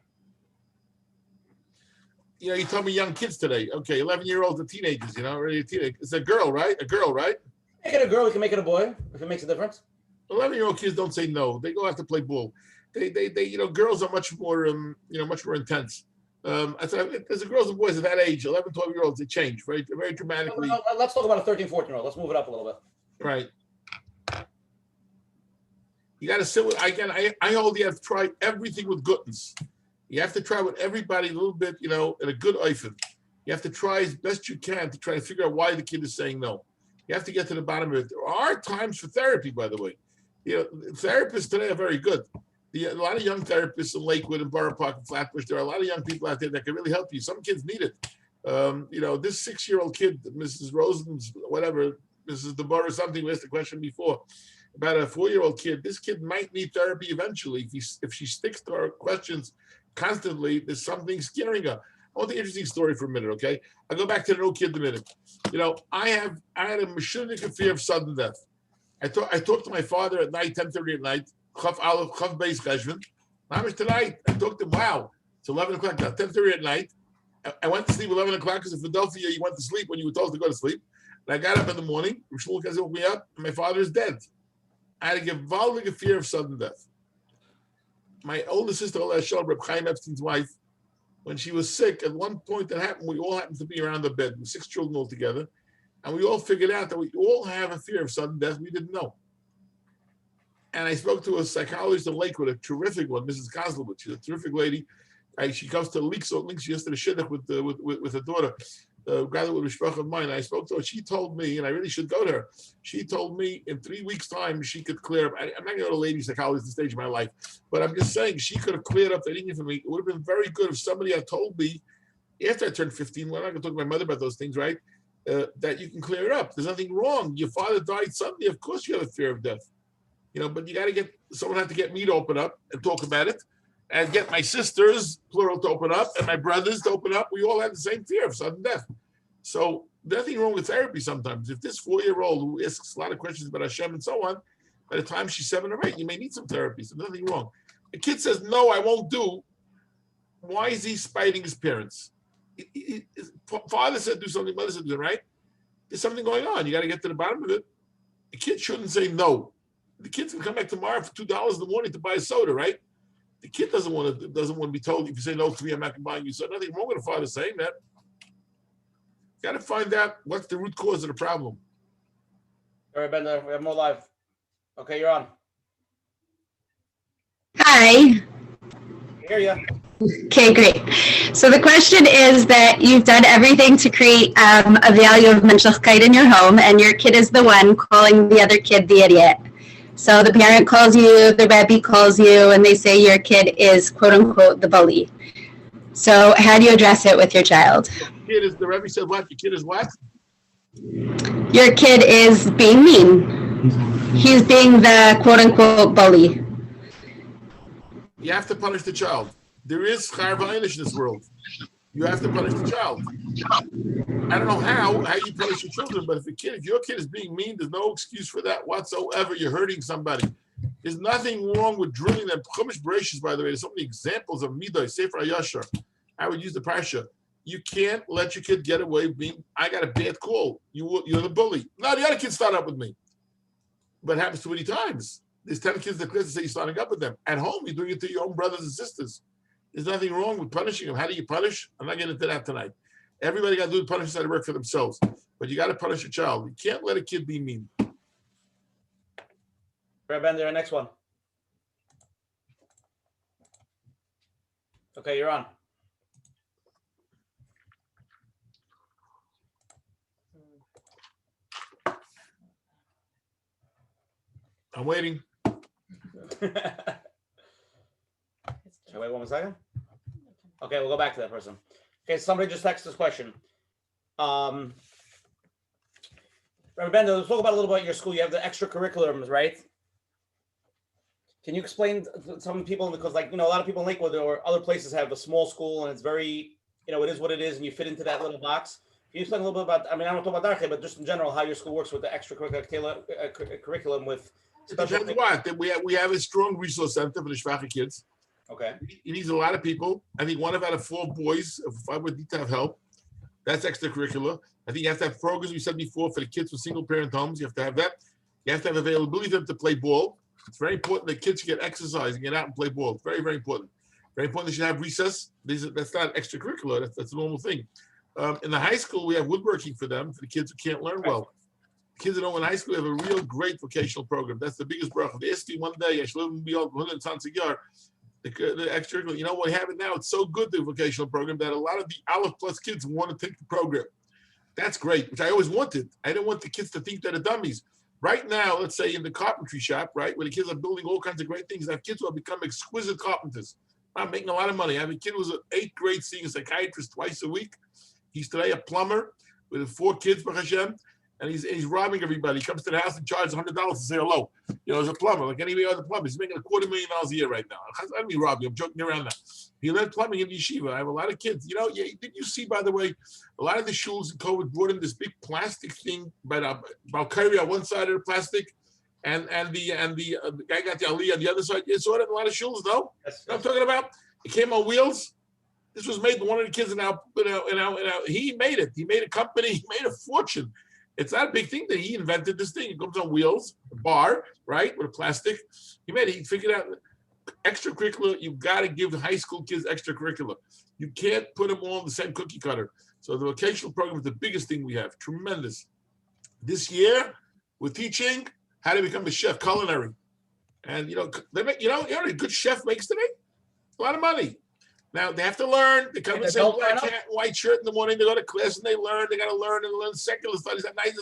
You know, you told me young kids today. Okay, 11-year-olds are teenagers. You know, already teenagers. It's a girl, right? A girl, right? Make it a girl. We can make it a boy if it makes a difference. 11-year-old kids don't say no. They go out to play ball. They you know, girls are much more, much more intense. I said, there's girls and boys at that age, 11, 12-year-olds, they change very, very dramatically. No, let's talk about a 13, 14-year-old. Let's move it up a little bit. Right. You got to sit with, I hold you have to try everything with goodness. You have to try with everybody a little bit, you know, in a good oifen. You have to try as best you can to try to figure out why the kid is saying no. You have to get to the bottom of it. There are times for therapy, by the way. You know, therapists today are very good. A lot of young therapists in Lakewood and Borough Park and Flatbush, there are a lot of young people out there that can really help you. Some kids need it. You know, this 6-year-old kid, Mrs. Rosen's, whatever, Mrs. DeBoer or something, we asked the question before about a 4-year-old kid. This kid might need therapy eventually. If she sticks to our questions constantly, there's something scaring her. I want the interesting story for a minute, okay? I'll go back to the no kid in a minute. You know, I had a machinic fear of sudden death. I talked to my father at night, 10:30 at night, Chaf Aleph, Chaf Beis Cheshvan. Mamish tonight, I talked to him, wow, it's 11 o'clock now, 10:30 at night. I went to sleep 11 o'clock because in Philadelphia, you went to sleep when you were told to go to sleep. And I got up in the morning, Shmuel woke me up, and my father is dead. I had a gewaltige fear of sudden death. My older sister, Rabbi Chaim Epstein's wife, when she was sick, at one point that happened, we all happened to be around the bed, with 6 children all together, and we all figured out that we all have a fear of sudden death we didn't know. And I spoke to a psychologist in Lakewood, a terrific one, Mrs. Kozlowitz. She's a terrific lady. She comes to Links yesterday, shidduch with her daughter, graduate mishpacha of mine. I spoke to her. She told me, and I really should go to her. She told me in 3 weeks' time she could clear up. I'm not going to go to lady psychologist at this stage of my life, but I'm just saying she could have cleared up that evening for me. It would have been very good if somebody had told me after I turned 15. Well, I'm not going to talk to my mother about those things, right? That you can clear it up. There's nothing wrong. Your father died suddenly. Of course, you have a fear of death. But you got to someone had to get me to open up and talk about it. And get my sisters, plural, to open up, and my brothers to open up. We all had the same fear of sudden death. So there's nothing wrong with therapy sometimes. If this 4-year-old who asks a lot of questions about Hashem and so on, by the time she's 7 or 8, you may need some therapy. So nothing wrong. A kid says, no, I won't do. Why is he spiting his parents? His father said do something, mother said do it, right? There's something going on. You got to get to the bottom of it. A kid shouldn't say no. The kid's gonna come back tomorrow for $2 in the morning to buy a soda, right? The kid doesn't want to be told, if you say no to me, I'm not buying you. So nothing wrong with the father saying that. Got to find out what's the root cause of the problem. All right, Bender, we have more live. Okay, you're on. Hi. Hear you. Okay, great. So the question is that you've done everything to create a value of menschlichkeit in your home, and your kid is the one calling the other kid the idiot. So the parent calls you, the Rebbe calls you, and they say your kid is, quote unquote, the bully. So how do you address it with your child? The Rebbe said what? Your kid is what? Your kid is being mean. He's being the, quote unquote, bully. You have to punish the child. There is chayv ha'inish in this world. You have to punish the child. I don't know how you punish your children, but if your kid is being mean, there's no excuse for that whatsoever. You're hurting somebody. There's nothing wrong with drilling them. Chumash Bereshis, by the way, there's so many examples of midah, Sefer HaYashar. I would use the parsha. You can't let your kid get away with being, I got a bad call. You're the bully. No, the other kids start up with me. But it happens too many times. There's 10 kids that say you're starting up with them. At home, you're doing it to your own brothers and sisters. There's nothing wrong with punishing them. How do you punish? I'm not getting into that tonight. Everybody got to do the punishment side of work for themselves. But you got to punish a child. You can't let a kid be mean. Rabbi Bender, next one. Okay, you're on. I'm waiting. Can I wait 1 second? Okay, we'll go back to that person. Okay, somebody just texted this question. Rabbi Bender, let's talk about a little bit about your school. You have the extracurriculums, right? Can you explain to some people, because a lot of people in Lakewood or other places have a small school and it's very, it is what it is and you fit into that little box. Can you explain a little bit about, I don't talk about Darche, but just in general, how your school works with the extracurricular curriculum with special Depends what. We have a strong resource center for the Shvacha kids. Okay. It needs a lot of people. I think 1 out of 4 boys, if I would need to have help, that's extracurricular. I think you have to have programs, we said before, for the kids with single parent homes. You have to have that. You have to have availability for them to play ball. It's very important that kids get exercise and get out and play ball. It's very, very important. Very important they should have recess. That's not extracurricular. That's a normal thing. In the high school, we have woodworking for them, for the kids who can't learn well. Kids that know in high school have a real great vocational program. That's the biggest bracha. They asked me one day, I should live and be all 120 years. The extracurricular, we have it now. It's so good, the vocational program, that a lot of the Aleph Plus kids want to take the program. That's great, which I always wanted. I didn't want the kids to think they're the dummies. Right now, let's say in the carpentry shop, right, where the kids are building all kinds of great things, I have kids who have become exquisite carpenters. I'm making a lot of money. I have a kid who was an 8th grade seeing a psychiatrist twice a week. He's today a plumber with 4 kids, Baruch Hashem, and he's robbing everybody. He comes to the house and charges $100 to say hello. As a plumber, like any other plumber. He's making $250,000 a year right now. I don't mean robbing, I'm joking around now. He learned plumbing in yeshiva. I have a lot of kids. Did you see, by the way, a lot of the shuls in COVID brought in this big plastic thing by Balkaria on one side of the plastic, and the guy got the aliyah on the other side. You saw it in a lot of shuls, no? Yes. You know what I'm talking about? It came on wheels. This was made by one of the kids he made it. He made a company. He made a fortune. It's not a big thing that he invented this thing. It comes on wheels, a bar, right, with a plastic. He made it. He figured out extracurricular. You've got to give high school kids extracurricular. You can't put them all in the same cookie cutter. So the vocational program is the biggest thing we have. Tremendous. This year, we're teaching how to become a chef, culinary. And they make, you know what a good chef makes today? A lot of money. Now they have to learn. They come and say black hat, white shirt in the morning. They go to class and they learn. They got to learn and learn secular studies at night.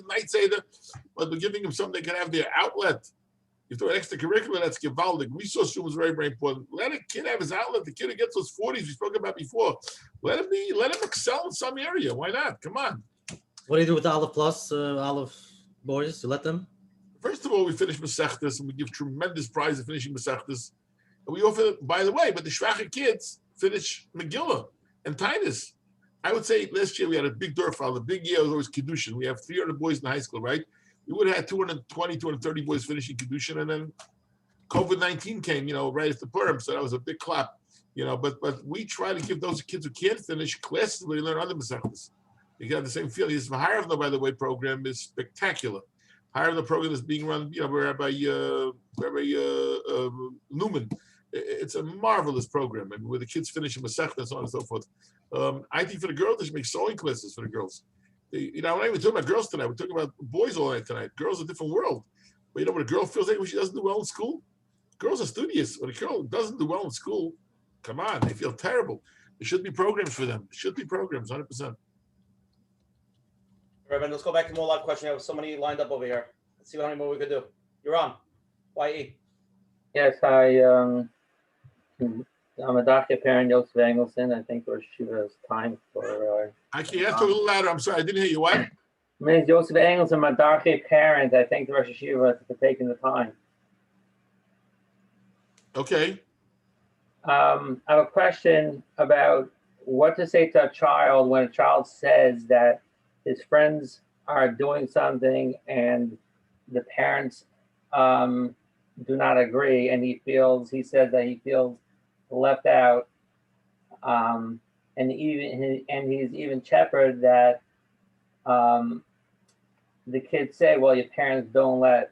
But we're giving them something they can have their outlet. If they're extracurricular, that's gewaldig. Resource room is very, very important. Let a kid have his outlet. The kid who gets those 40s we spoke about before. Let him excel in some area. Why not? Come on. What do you do with the Olive Plus, Olive boys? You let them? First of all, we finish Masechtas and we give tremendous prize of finishing Masechtas. And we offer, by the way, but the Shvacha kids finish Megillah and Titus. I would say last year we had a big Dorfal. The big year was always Kiddushin. We have 300 boys in high school, right? We would have had 220, 230 boys finishing Kiddushin, and then COVID-19 came, right after Purim, so that was a big clap, but we try to give those kids who can't finish classes where they learn other Masechtas. You can have the same feeling. This Maharavna, by the way, program is spectacular. Maharavna program is being run, by Rabbi Newman. It's a marvelous program, where the kids finish in Masechta and so on and so forth. I think for the girls, they should make sewing classes for the girls. We're not even talking about girls tonight. We're talking about boys all night tonight. Girls are a different world. But when a girl feels like when she doesn't do well in school, girls are studious. When a girl doesn't do well in school, come on, they feel terrible. There should be programs for them. There should be programs, 100%. Rabbi, let's go back to more live question. I have so many lined up over here. Let's see how many more we could do. You're on. YE. Yes, I'm a doctor parent, Joseph Engelson. I think Rosh Yeshiva is time for. Actually, you have to a little louder. I'm sorry, I didn't hear you. What? My name is Joseph Engelson. I'm a doctor parent. I thank the Rosh Yeshiva for taking the time. Okay. I have a question about what to say to a child when a child says that his friends are doing something and the parents do not agree, and he says that he feels left out, and he's even shepherd that the kids say, well, your parents don't let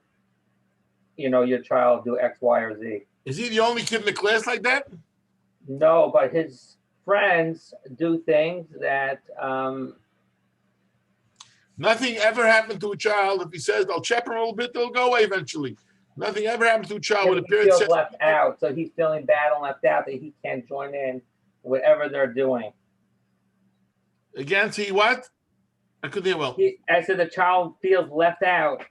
your child do X, Y, or Z. Is he the only kid in the class like that? No, but his friends do things that nothing ever happened to a child. If he says I'll shepherd a little bit, they'll go away eventually. Nothing ever happens to a child when a parent feels says left out, so he's feeling bad and left out that he can't join in whatever they're doing. Again, see what? I couldn't hear well. I said the child feels left out.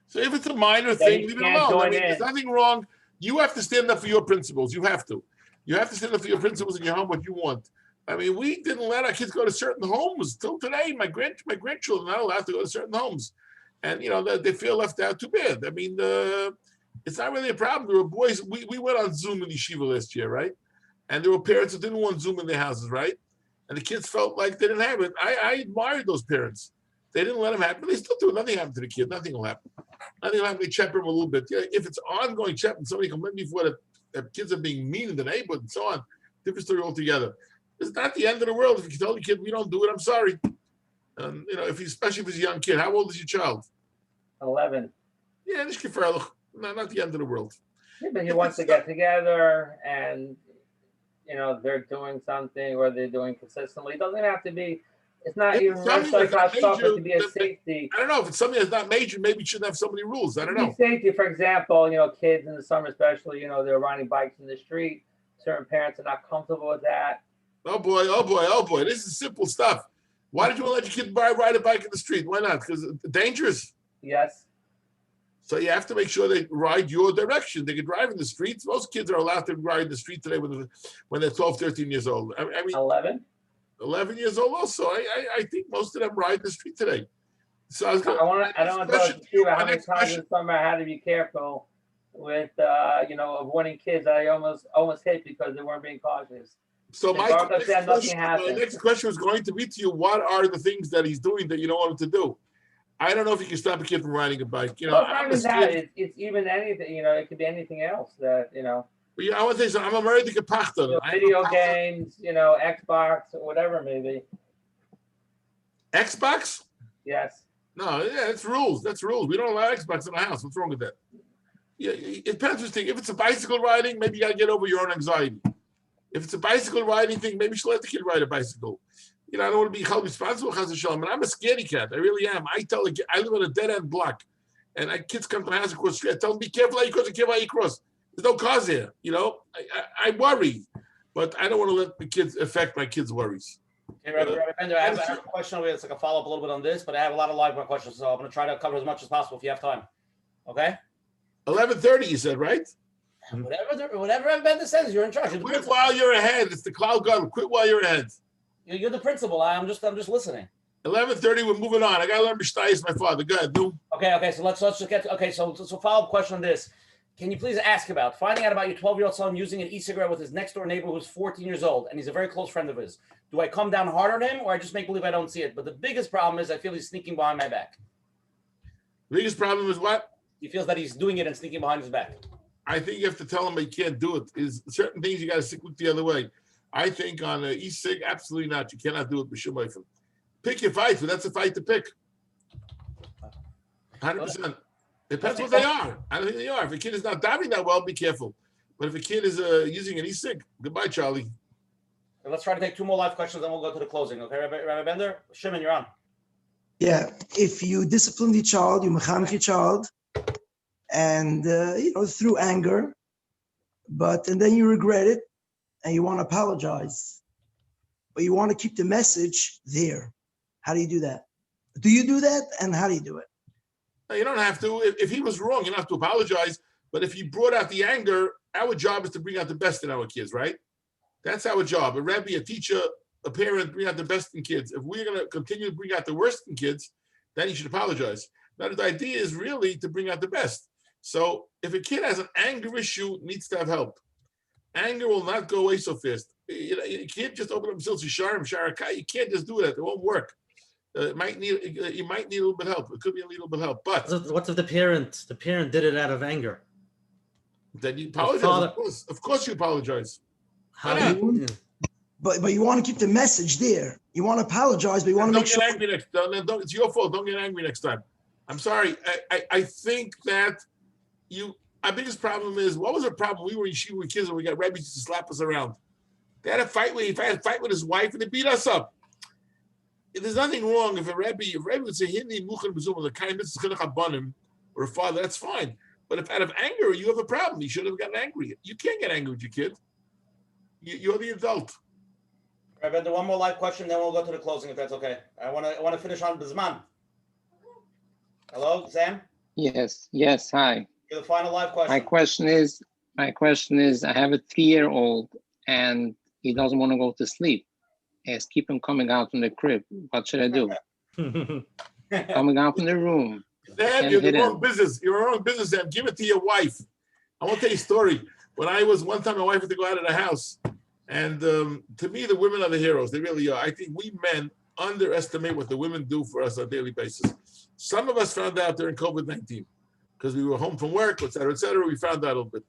So if it's a minor thing, leave it alone. There's nothing wrong. You have to stand up for your principles. You have to. You have to stand up for your principles in your home, what you want. We didn't let our kids go to certain homes till today. My grandchildren are not allowed to go to certain homes. And, they feel left out. Too bad. It's not really a problem. There were boys, we went on Zoom in Yeshiva last year, right? And there were parents that didn't want Zoom in their houses, right? And the kids felt like they didn't have it. I admired those parents. They didn't let them happen, but they still do it. Nothing happened to the kid. Nothing will happen. Nothing will happen. They check them a little bit. If it's ongoing check, and somebody complained before that kids are being mean in the neighborhood and so on, different story altogether. It's not the end of the world. If you tell the kid we don't do it, I'm sorry. And especially if he's a young kid. How old is your child? 11. Yeah, not the end of the world. Yeah, but he wants to get together, and they're doing something, or they're doing consistently. It doesn't have to be. It's not even necessarily to be a safety. I don't know if it's something that's not major. Maybe you shouldn't have so many rules. I don't know. Safety, for example, kids in the summer, especially, they're riding bikes in the street. Certain parents are not comfortable with that. Oh boy! This is simple stuff. Why did you want to let your kid ride a bike in the street? Why not? Because it's dangerous. Yes. So you have to make sure they ride your direction. They can drive in the streets. Most kids are allowed to ride in the street today when they're 12, 13 years old. 11 years old also. I think most of them ride in the street today. So I don't want to see how many times in summer I had to be careful with avoiding kids that I almost hit because they weren't being cautious. So my next question was going to be to you, what are the things that he's doing that you don't want him to do? I don't know if you can stop a kid from riding a bike. You know, Well, it's not I'm a even that. kid. It's even anything. It could be anything else that But I want to say something. I'm a very good pachter. video games, Xbox, or whatever it may be. Xbox? Yes. No, yeah, that's rules. That's rules. We don't allow Xbox in the house. What's wrong with that? Yeah, it depends what you think. If it's a bicycle riding, maybe you got to get over your own anxiety. If it's a bicycle riding thing, maybe you should let the kid ride a bicycle. I don't want to be held responsible, Chas v'shalom, and I'm a scaredy cat. I really am. I live on a dead-end block, and kids come to my house across the street. I tell them, be careful how you cross, be careful how you cross. There's no cars here, I worry, but I don't want to let the kids affect my kids' worries. Okay, Rabbi Bender, I have a question over here. It's like a follow-up a little bit on this, but I have a lot of live questions, so I'm going to try to cover as much as possible if you have time. Okay? 11:30, you said, right? Whatever Rabbi Bender says, you're in charge. Quit while you're ahead. It's the cloud guard. Quit while you're ahead. You're the principal. I'm just listening. 11:30. We're moving on. I got to learn Mishnayos, my father. Go ahead, do. Okay. So let's just get. Okay. So follow-up question on this. Can you please ask about finding out about your 12-year-old son using an e-cigarette with his next door neighbor who's 14 years old, and he's a very close friend of his? Do I come down hard on him, or I just make believe I don't see it? But the biggest problem is I feel he's sneaking behind my back. The biggest problem is what? He feels that he's doing it and sneaking behind his back. I think you have to tell him he can't do it. Is certain things you got to stick with the other way. I think on an e-cig, absolutely not. You cannot do it b'shum oifim. Pick your fight, but that's a fight to pick. 100%. Depends what they are. I don't think they are. If a kid is not diving that well, be careful. But if a kid is using an e-cig, goodbye, Charlie. Let's try to take 2 more live questions, then we'll go to the closing. Okay, Rabbi Bender? Shimon, you're on. Yeah, if you discipline the child, you mechanech your child, and through anger, and then you regret it, and you want to apologize, but you want to keep the message there. How do you do that? Do you do that, and how do you do it? No, you don't have to. If he was wrong, you don't have to apologize. But if he brought out the anger, our job is to bring out the best in our kids, right? That's our job. A Rebbe, a teacher, a parent, bring out the best in kids. If we're going to continue to bring out the worst in kids, then you should apologize. Now, the idea is really to bring out the best. So if a kid has an anger issue, needs to have help. Anger will not go away so fast. You can't just open up themselves to Sharim, Sharakai. You can't just do that. It won't work. You might need a little bit of help. It could be a little bit of help. But what if the parent did it out of anger? Then you apologize. Of course you apologize. But you want to keep the message there. You want to apologize, but you want to make sure. Don't get angry it's your fault. Don't get angry next time. I'm sorry. I think that our biggest problem is, what was the problem? We were in yeshiva with kids and we got rabbis to slap us around. They had a fight with his wife and they beat us up. There's nothing wrong if a Rebbe would say, Hindi muchan b'zum, the kindness is going to habanim, or a father, that's fine. But if out of anger you have a problem, you should have gotten angry. You can't get angry with your kid. You're the adult. Rabbi Bender, one more live question, then we'll go to the closing if that's okay. I want to finish on Bizman. Hello, Sam? Yes, hi. You're the final live question. My question is, I have a 3-year-old and he doesn't want to go to sleep. Keep him coming out from the crib. What should I do? Coming out from the room. Sam, you're the wrong business. You're wrong business, Sam. Give it to your wife. I want to tell you a story. One time my wife had to go out of the house. And to me, the women are the heroes. They really are. I think we men underestimate what the women do for us on a daily basis. Some of us found out during COVID-19 because we were home from work, et cetera, et cetera. We found out a little bit.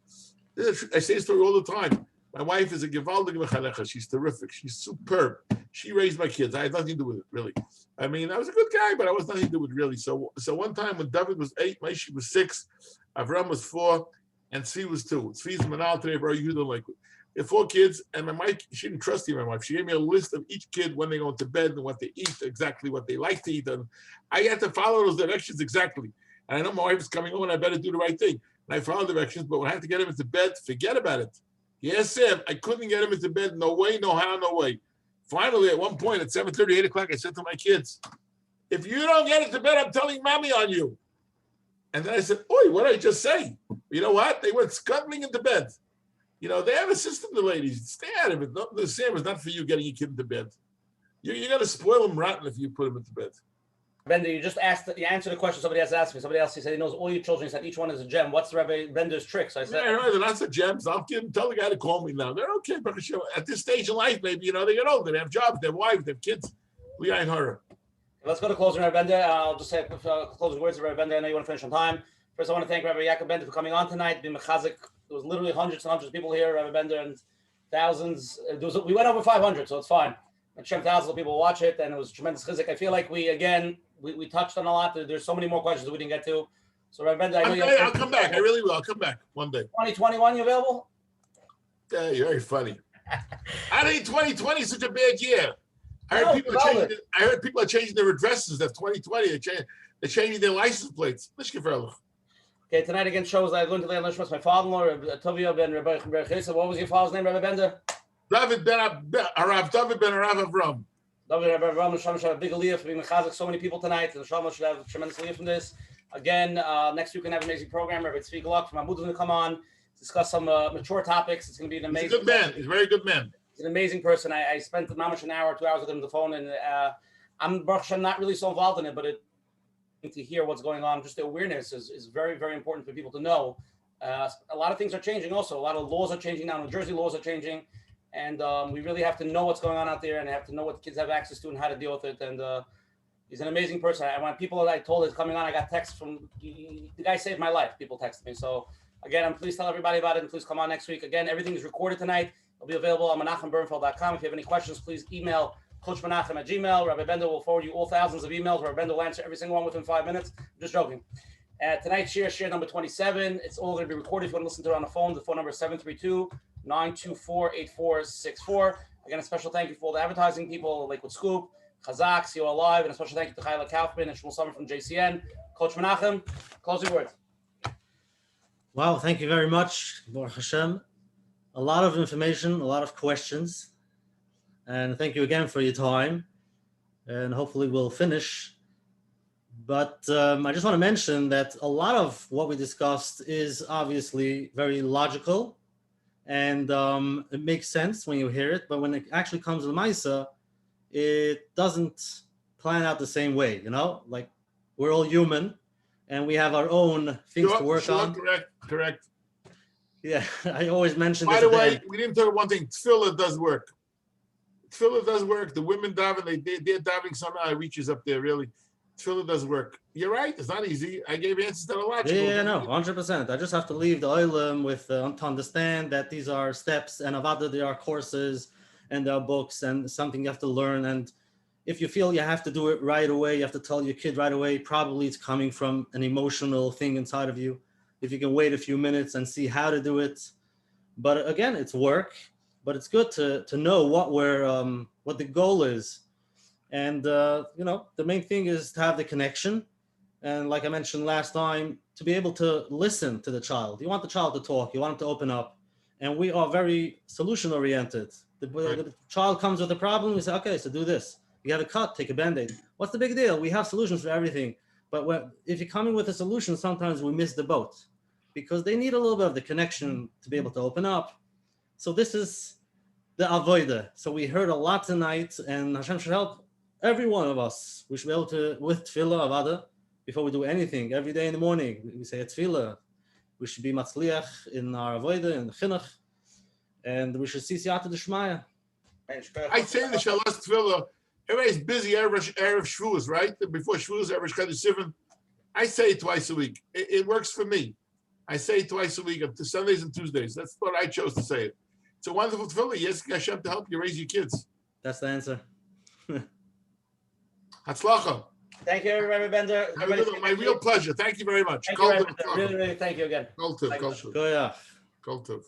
I say this story all the time. My wife is a gewaldige mechanecha. She's terrific. She's superb. She raised my kids. I had nothing to do with it, really. I mean, I was a good guy, but I was nothing to do with it, really. So one time when David was 8, Maishi was 6, Avram was 4, and Tzvi was 2. Tzvi's manal today, bro. You don't like it. We have 4 kids, and my wife, she didn't trust me, my wife. She gave me a list of each kid when they go to bed and what they eat, exactly what they like to eat. And I had to follow those directions exactly. And I know my wife is coming home and I better do the right thing. And I follow directions, but when I have to get him into bed, forget about it. Yes, Sam, I couldn't get him into bed. No way, no how, no way. Finally, at one point at 7:30, 8 o'clock, I said to my kids, if you don't get into bed, I'm telling mommy on you. And then I said, oi, what did I just say? You know what? They went scuttling into bed. You know, they have a system, the ladies. Stay out of it. No, the Sam is not for you getting your kid into bed. You're going to spoil them rotten if you put them into bed. Bender, you answered the question somebody else asked me. Somebody else, he said he knows all your children. He said each one is a gem. What's Rabbi Bender's trick? So I said, yeah, right, they're not the gems. I'll tell the guy to call me now. They're okay, at this stage in life, maybe, they get older. They have jobs, they have wives, they have kids. We ain't horror. Let's go to closing, Rabbi Bender. I'll just say closing words to Rabbi Bender. I know you want to finish on time. First, I want to thank Rabbi Yaakov Bender for coming on tonight. Being mechazik. There was literally hundreds and hundreds of people here, Rabbi Bender, and thousands. We went over 500, so it's fine. And thousands of people watch it, and it was tremendous chizik. I feel like we touched on a lot. There's so many more questions that we didn't get to. So Rabbi Bender, I'll come back. I really will. I'll come back one day. 2021, you available? Yeah, you're very funny. I think 2020 is such a bad year. I heard people are changing their addresses. That's 2020. They're changing their license plates. Okay, tonight again shows I learned to learn my father-in-law, Tovia ben Rabbi Chesed. What was your father's name, Rabbi Bender? David ben Arav Avram. David ben Avram. Neshama should have a big aliyah for being mechazik so many people tonight. And Neshama should have a tremendous aliyah from this. Again, next week we're going to have an amazing program. Rabbi Tzvi Galak from Amud is going to come on, discuss some mature topics. It's going to be an amazing. He's a good man. He's a very good man. He's an amazing person. I spent an hour, 2 hours with him on the phone, and I'm Baruch Hashem not really so involved in it, but to hear what's going on, just the awareness is very, very important for people to know. A lot of things are changing also. A lot of laws are changing now. New Jersey laws are changing, and we really have to know what's going on out there and have to know what the kids have access to and how to deal with it. And he's an amazing person. When people that I told is coming on, I got texts from the guy saved my life. People text me. So again, please tell everybody about it and please come on next week. Again, everything is recorded tonight. It'll be available on menachembernfeld.com. If you have any questions, please email Coach Menachem at Gmail. Rabbi Bender will forward you all thousands of emails. Rabbi Bender will answer every single one within 5 minutes. I'm just joking. Tonight's share number 27. It's all going to be recorded. If you want to listen to it on the phone, the phone number is 732-924-8464. Again, a special thank you for all the advertising people, Lakewood Scoop, Chazak, CO Live, and a special thank you to Chayla Kaufman and Shmuel Summer from JCN. Coach Menachem, closing words. Wow, thank you very much, Baruch Hashem. A lot of information, a lot of questions. And thank you again for your time. And hopefully we'll finish. But I just want to mention that a lot of what we discussed is obviously very logical. And it makes sense when you hear it. But when it actually comes to the Maisa, it doesn't plan out the same way, you know? Like, we're all human. And we have our own things to work on. Correct. Yeah, I always mention this. By the way, we didn't talk about one thing. Tefillah does work. Tefillah does work. The women daven, they're davening somehow. It reaches up there, really. Tefillah does work. You're right. It's not easy. I gave answers that are logical. Yeah, no, 100%. I just have to leave the oilam with to understand that these are steps, and avada, there are courses, and there are books, and something you have to learn. And if you feel you have to do it right away, you have to tell your kid right away, probably it's coming from an emotional thing inside of you. If you can wait a few minutes and see how to do it. But again, it's work, but it's good to know what the goal is. And, the main thing is to have the connection. And like I mentioned last time, to be able to listen to the child. You want the child to talk, you want him to open up. And we are very solution oriented. The child comes with a problem, we say, okay, so do this. You have a cut, take a Band-Aid. What's the big deal? We have solutions for everything. But if you're coming with a solution, sometimes we miss the boat because they need a little bit of the connection to be able to open up. So this is the avoida. So we heard a lot tonight, and Hashem should help every one of us. We should be able to, with tefillah, avada, before we do anything, every day in the morning, we say a tefillah. We should be matzliach in our avoida, in the chinuch, and we should see siyata d'shmaya. I say the shalas tefillah. Everybody's busy Erev Shavuos, right? Before Shavuos, Erev Kaddish. I say it twice a week. It works for me. I say it twice a week, up to Sundays and Tuesdays. That's what I chose to say it. It's a wonderful tefillah. Yes, Hashem to help you raise your kids. That's the answer. Hatzlacha. Thank you, Rabbi Bender. My real pleasure. Thank you very much. Thank you, Rabbi Bender. Really, really thank you again. Kol tov. Go yeah. Kol tov.